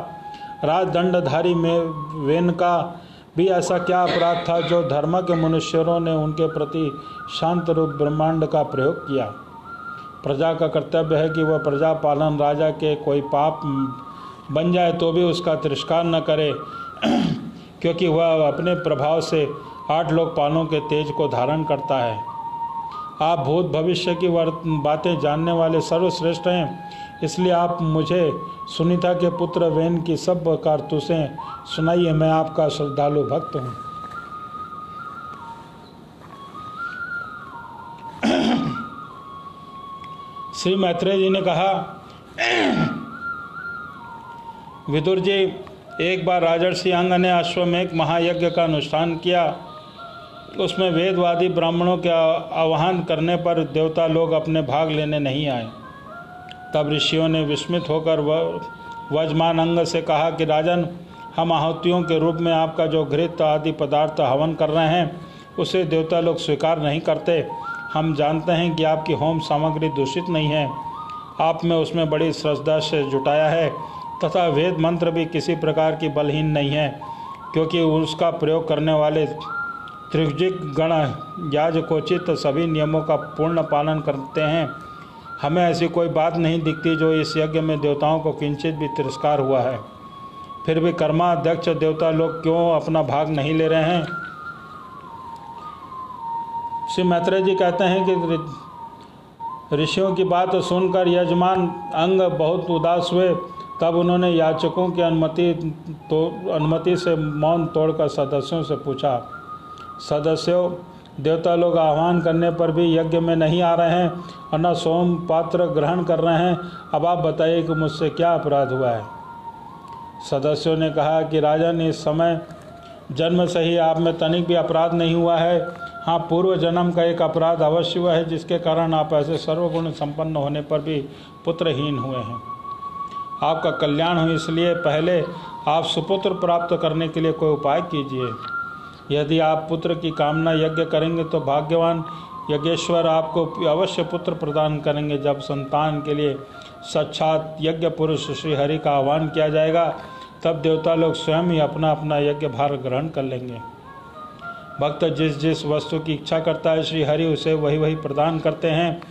राजदंडधारी में वेन का भी ऐसा क्या अपराध था जो धर्म के मनुष्यों ने उनके प्रति शांत रूप ब्रह्मांड का प्रयोग किया। प्रजा का कर्तव्य है कि वह प्रजा पालन राजा के कोई पाप बन जाए तो भी उसका तिरस्कार न करे क्योंकि वह अपने प्रभाव से 8 लोकपालों के तेज को धारण करता है। आप भूत भविष्य की बातें जानने वाले सर्वश्रेष्ठ हैं, इसलिए आप मुझे सुनीता के पुत्र वेन की सब कारतूसें सुनाइए। मैं आपका श्रद्धालु भक्त हूँ। श्री मैत्रेय जी ने कहा, विदुर जी, एक बार राजर्षि अंग ने अश्वमेध महायज्ञ का अनुष्ठान किया। उसमें वेदवादी ब्राह्मणों के आह्वान करने पर देवता लोग अपने भाग लेने नहीं आए। तब ऋषियों ने विस्मित होकर वजमान अंग से कहा कि राजन, हम आहुतियों के रूप में आपका जो घृत आदि पदार्थ हवन कर रहे हैं उसे देवता लोग स्वीकार नहीं करते। हम जानते हैं कि आपकी होम सामग्री दूषित नहीं है, आपने उसमें बड़ी श्रद्धा से जुटाया है तथा वेद मंत्र भी किसी प्रकार की बलहीन नहीं है, क्योंकि उसका प्रयोग करने वाले त्रिभुजिक गण याजकोचित सभी नियमों का पूर्ण पालन करते हैं। हमें ऐसी कोई बात नहीं दिखती जो इस यज्ञ में देवताओं को किंचित भी तिरस्कार हुआ है। फिर भी कर्माध्यक्ष देवता लोग क्यों अपना भाग नहीं ले रहे हैं? श्री मैत्रेय जी कहते हैं कि ऋषियों की बात सुनकर यजमान अंग बहुत उदास हुए। तब उन्होंने याचकों की अनुमति से मौन तोड़कर सदस्यों से पूछा, सदस्यों, देवता लोग आह्वान करने पर भी यज्ञ में नहीं आ रहे हैं और न सोम पात्र ग्रहण कर रहे हैं। अब आप बताइए कि मुझसे क्या अपराध हुआ है? सदस्यों ने कहा कि राजन, इस समय जन्म से ही आप में तनिक भी अपराध नहीं हुआ है। हाँ, पूर्व जन्म का एक अपराध अवश्य हुआ है, जिसके कारण आप ऐसे सर्वगुण संपन्न होने पर भी पुत्रहीन हुए हैं। आपका कल्याण हो, इसलिए पहले आप सुपुत्र प्राप्त करने के लिए कोई उपाय कीजिए। यदि आप पुत्र की कामना यज्ञ करेंगे तो भाग्यवान यज्ञेश्वर आपको अवश्य पुत्र प्रदान करेंगे। जब संतान के लिए साक्षात यज्ञ पुरुष श्री हरि का आह्वान किया जाएगा, तब देवता लोग स्वयं ही अपना अपना यज्ञ भार ग्रहण कर लेंगे। भक्त जिस जिस वस्तु की इच्छा करता है, श्री हरि उसे वही वही प्रदान करते हैं।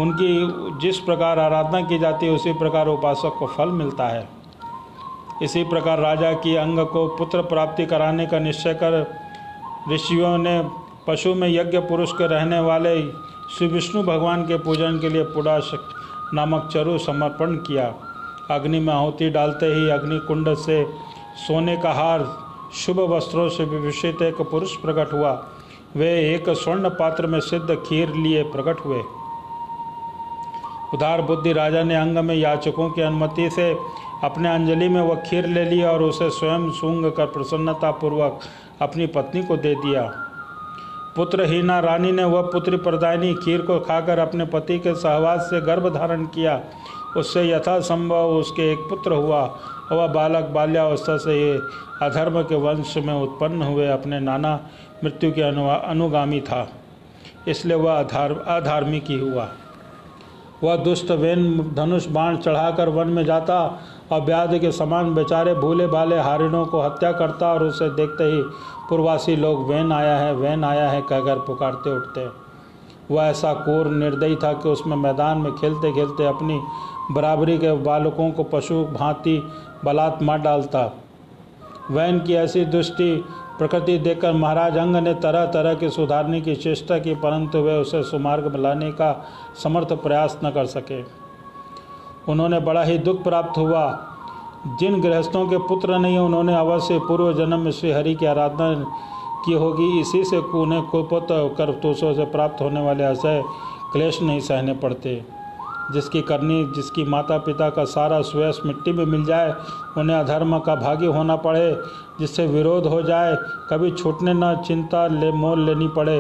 उनकी जिस प्रकार आराधना की जाती है, उसी प्रकार उपासक को फल मिलता है। इसी प्रकार राजा की अंग को पुत्र प्राप्ति कराने का निश्चय कर ऋषियों ने पशु में यज्ञ पुरुष के रहने वाले श्री विष्णु भगवान के पूजन के लिए पुडाश नामक चरु समर्पण किया। अग्नि में आहुति डालते ही अग्नि कुंड से सोने का हार शुभ वस्त्रों से विभूषित एक पुरुष प्रकट हुआ। वे एक स्वर्ण पात्र में सिद्ध खीर लिए प्रकट हुए। उदार बुद्धि राजा ने अंग में याचकों की अनुमति से अपने अंजलि में वह खीर ले ली और उसे स्वयं सूंघ कर प्रसन्नतापूर्वक अपनी पत्नी को दे दिया। पुत्रहीना रानी ने वह पुत्री प्रदायनी खीर को खाकर अपने पति के सहवास से गर्भ धारण किया। उससे यथासंभव उसके एक पुत्र हुआ। वह बालक बाल्यावस्था से ये अधर्म के वंश में उत्पन्न हुए अपने नाना मृत्यु के अनुगामी था, इसलिए वह अधार्मिक ही हुआ। वह दुष्ट वेन धनुष बाण चढ़ाकर वन में जाता और व्याध के समान बेचारे भूले भाले हारिणों को हत्या करता और उसे देखते ही पूर्वासी लोग वेन आया है कहकर पुकारते उठते। वह ऐसा क्रूर निर्दयी था कि उसमें मैदान में खेलते खेलते अपनी बराबरी के बालकों को पशु भांति बलात् मार डालता। वैन की ऐसी दुष्टि प्रकृति देखकर महाराज अंग ने तरह तरह की सुधारने की चेष्टा की, परंतु वे उसे सुमार्ग में लाने का समर्थ प्रयास न कर सके। उन्होंने बड़ा ही दुख प्राप्त हुआ। जिन गृहस्थों के पुत्र नहीं, उन्होंने अवश्य पूर्व जन्म में श्री हरि की आराधना की होगी। इसी से उन्हें कुपुत करतूसों से प्राप्त होने वाले असह्य क्लेश नहीं सहने पड़ते। जिसकी करनी, जिसकी माता पिता का सारा सुयश मिट्टी में मिल जाए, उन्हें अधर्म का भागी होना पड़े, जिससे विरोध हो जाए, कभी छूटने न चिंता मोल लेनी पड़े,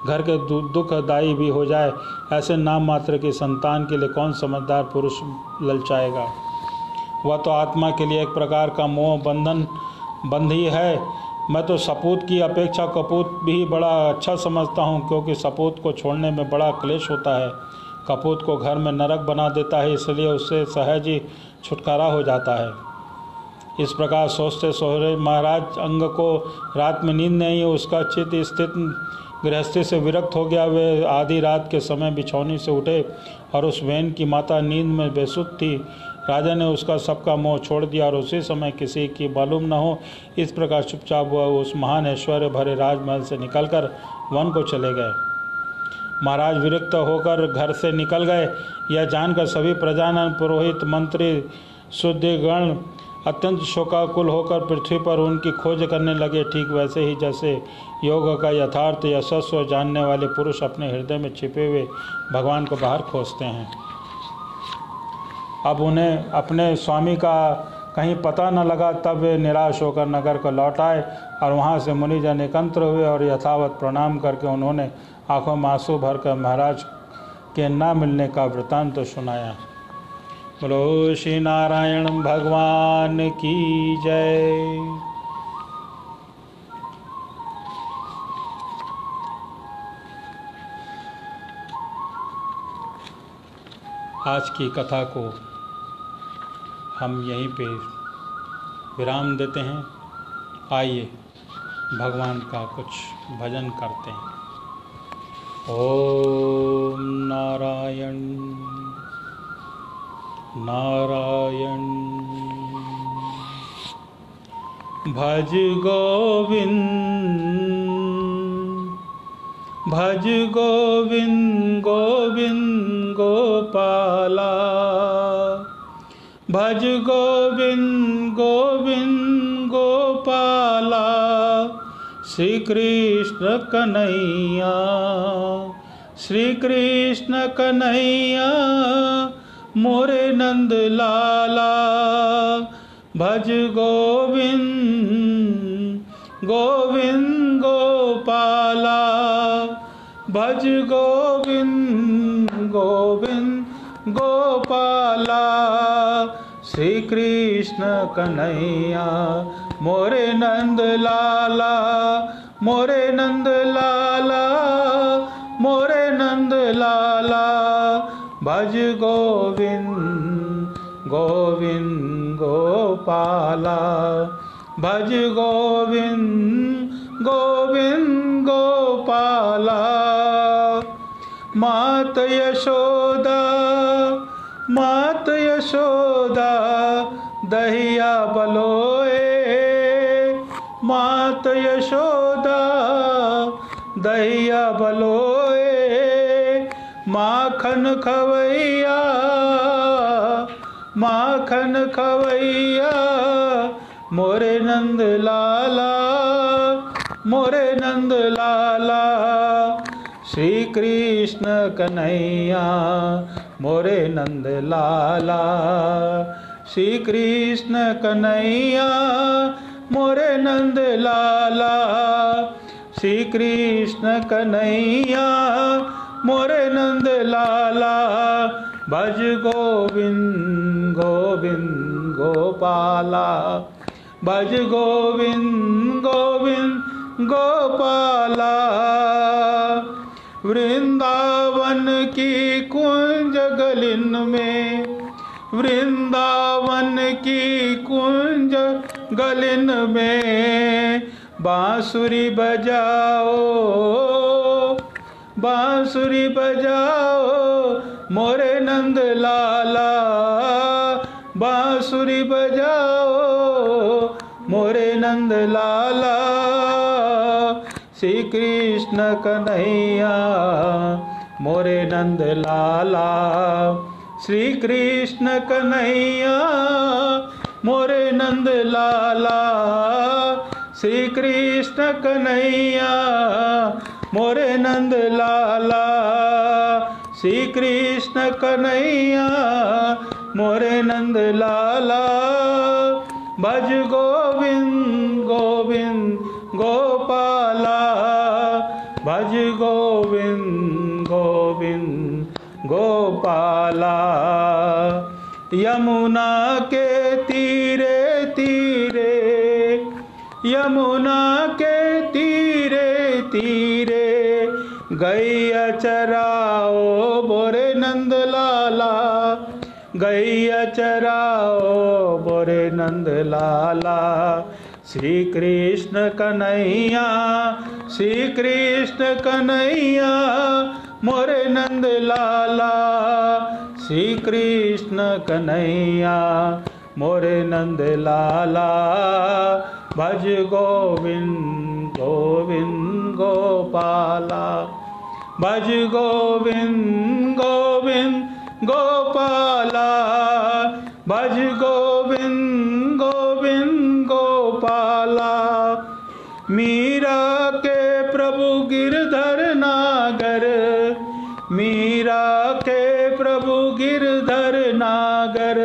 घर के दुखदायी भी हो जाए, ऐसे नाम मात्र की संतान के लिए कौन समझदार पुरुष ललचाएगा। वह तो आत्मा के लिए एक प्रकार का मोह बंध ही है। मैं तो सपूत की अपेक्षा कपूत भी बड़ा अच्छा समझता हूँ, क्योंकि सपूत को छोड़ने में बड़ा क्लेश होता है। कपूत को घर में नरक बना देता है, इसलिए उससे सहज ही छुटकारा हो जाता है। इस प्रकार सोचते सोचते महाराज अंग को रात में नींद नहीं, उसका चित्त स्थित गृहस्थी से विरक्त हो गया। वे आधी रात के समय बिछौनी से उठे और उस वैन की माता नींद में बेसुध थी। राजा ने उसका सबका मोह छोड़ दिया और उसी समय किसी की मालूम न हो इस प्रकार चुपचाप हुआ उस महान ऐश्वर्य भरे राजमहल से निकलकर वन को चले गए। महाराज विरक्त होकर घर से निकल गए। यह जानकर सभी प्रजाजन, पुरोहित, मंत्री, शुद्धिगण अत्यंत शोकाकुल होकर पृथ्वी पर उनकी खोज करने लगे। ठीक वैसे ही जैसे योग का यथार्थ यशस्व जानने वाले पुरुष अपने हृदय में छिपे हुए भगवान को बाहर खोजते हैं। अब उन्हें अपने स्वामी का कहीं पता न लगा। तब वे निराश होकर नगर को लौट आए और वहाँ से मुनिजन एकत्र हुए और यथावत प्रणाम करके उन्होंने आंखों में आंसू भरकर महाराज के न मिलने का वृतांत सुनाया। बोलो श्री नारायण भगवान की जय। आज की कथा को हम यहीं पे विराम देते हैं। आइए भगवान का कुछ भजन करते हैं। ओम नारायण नारायण भज गोविंद भज गोविंद गोविंद गोपाला भज गोविंद गोविंद गोपाला श्री कृष्ण कन्हैया श्री कृष्ण कन्हैया मोरे नंद लाला भज गोविंद गोविंद गोपाला भज गोविंद गोविंद गोपाला श्री कृष्ण कन्हैया मोरे नंद लाला मोरे नंद लाला मोरे नंद लाला भज गोविंद गोविंद गोपाला भज गोविंद गोविंद गोपाला मात यशोदा दहिया बलोए मात यशोदा दहिया बलोए माखन खवैया मोरे नंद लाला मोरे नंद लाला श्री कृष्ण कन्हैया मोरे नंद लाला श्री कृष्ण कन्हैया मोरे नंद लाला श्री कृष्ण कन्हैया मोरे नंद लाला भज गोविंद गोविंद गोपाला भज गोविंद गोविंद गोपाला वृंदावन की कुंज गलिन में वृंदावन की कुंज गलिन में बांसुरी बजाओ बांसुरी बजाओ मोरे नंद लाला बांसुरी बजाओ मोरे नंद लाला श्री कृष्ण कन्हैया मोरे नंद लाला श्री कृष्ण कन्हैया मोरे नंद लाला श्री कृष्ण कन्हैया मोरे नंद लाला श्री कृष्ण कन्हैया मोरे नंद लाला भज गोविंद गोविंद गोपाला भज गोविंद गोविंद गोपाला यमुना के तीरे तीरे यमुना के तीरे तीरे गैया चराओ बोरे नंद लाला गैया चराओ बोरे नंद लाला श्री कृष्ण कन्हैया, श्री कृष्ण कन्हैया मोरे नंद लाला, श्री कृष्ण कन्हैया मोरे नंद लाला। भज गोविंद गोविंद गोपाला, भज गोविंद गोविंद गोपाला, भज गोविंद गोविंद गोपाला। मीरा के प्रभु गिरधर नागर, मीरा के प्रभु गिरधर नागर,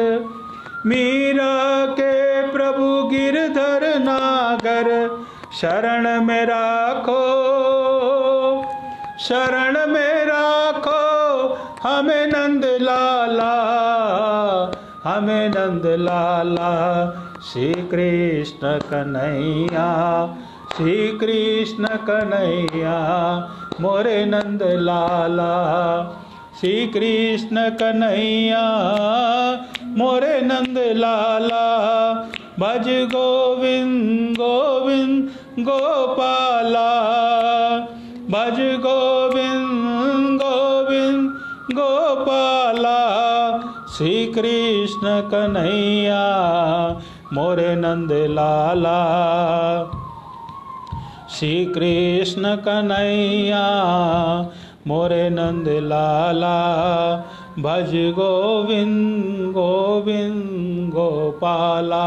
मीरा के प्रभु गिरधर नागर। शरण में राखो, शरण में राखो हमें नंद लाला, हमें नंद लाला। श्री कृष्ण कन्हैया, श्री कृष्ण कन्हैया मोरे नंद लाला, श्री कृष्ण कन्हैया मोरे नंद लाला। भज गोविंद गोविंद गोपाला, भज गोविंद गोविंद गोपाला। श्री कृष्ण कन्हैया मोरे नंद लाला, श्री कृष्ण कन्हैया मोरे नंद लाला। भज गोविंद गोविंद गोपाला,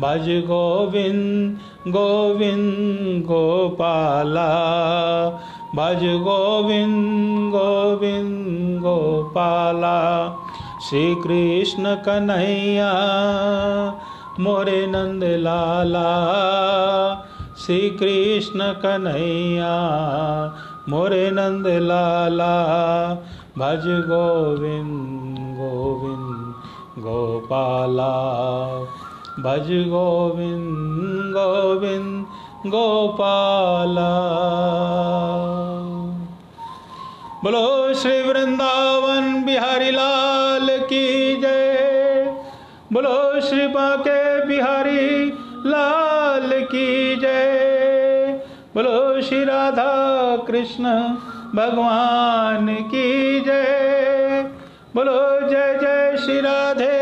भज गोविंद गोविंद गोपाला, भज गोविंद गोविंद गोपाला। श्री कृष्ण कन्हैया मोरे नंद लाला, श्री कृष्ण कन्हैया मोरे नंद लाला। भज गोविंद गोविंद गोपाला, भज गोविंद गोविंद गोपाला। बोलो श्री वृंदावन बिहारी लाल की जय, बोलो श्री बांके बिहारी लाल की जय, बोलो श्री राधा कृष्ण भगवान की जय, बोलो जय जय श्री राधे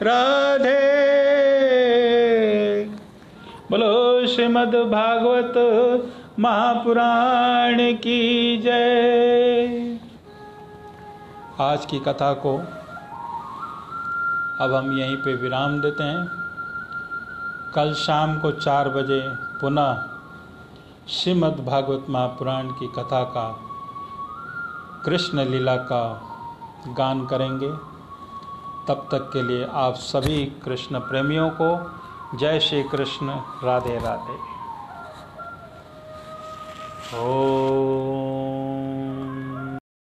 राधे। बोलो श्रीमद् भागवत महापुराण की जय। आज की कथा को अब हम यहीं पे विराम देते हैं। कल शाम को 4 बजे पुनः श्रीमद् भागवत महापुराण की कथा का, कृष्ण लीला का गान करेंगे। तब तक के लिए आप सभी कृष्ण प्रेमियों को जय श्री कृष्ण, राधे राधे। ओ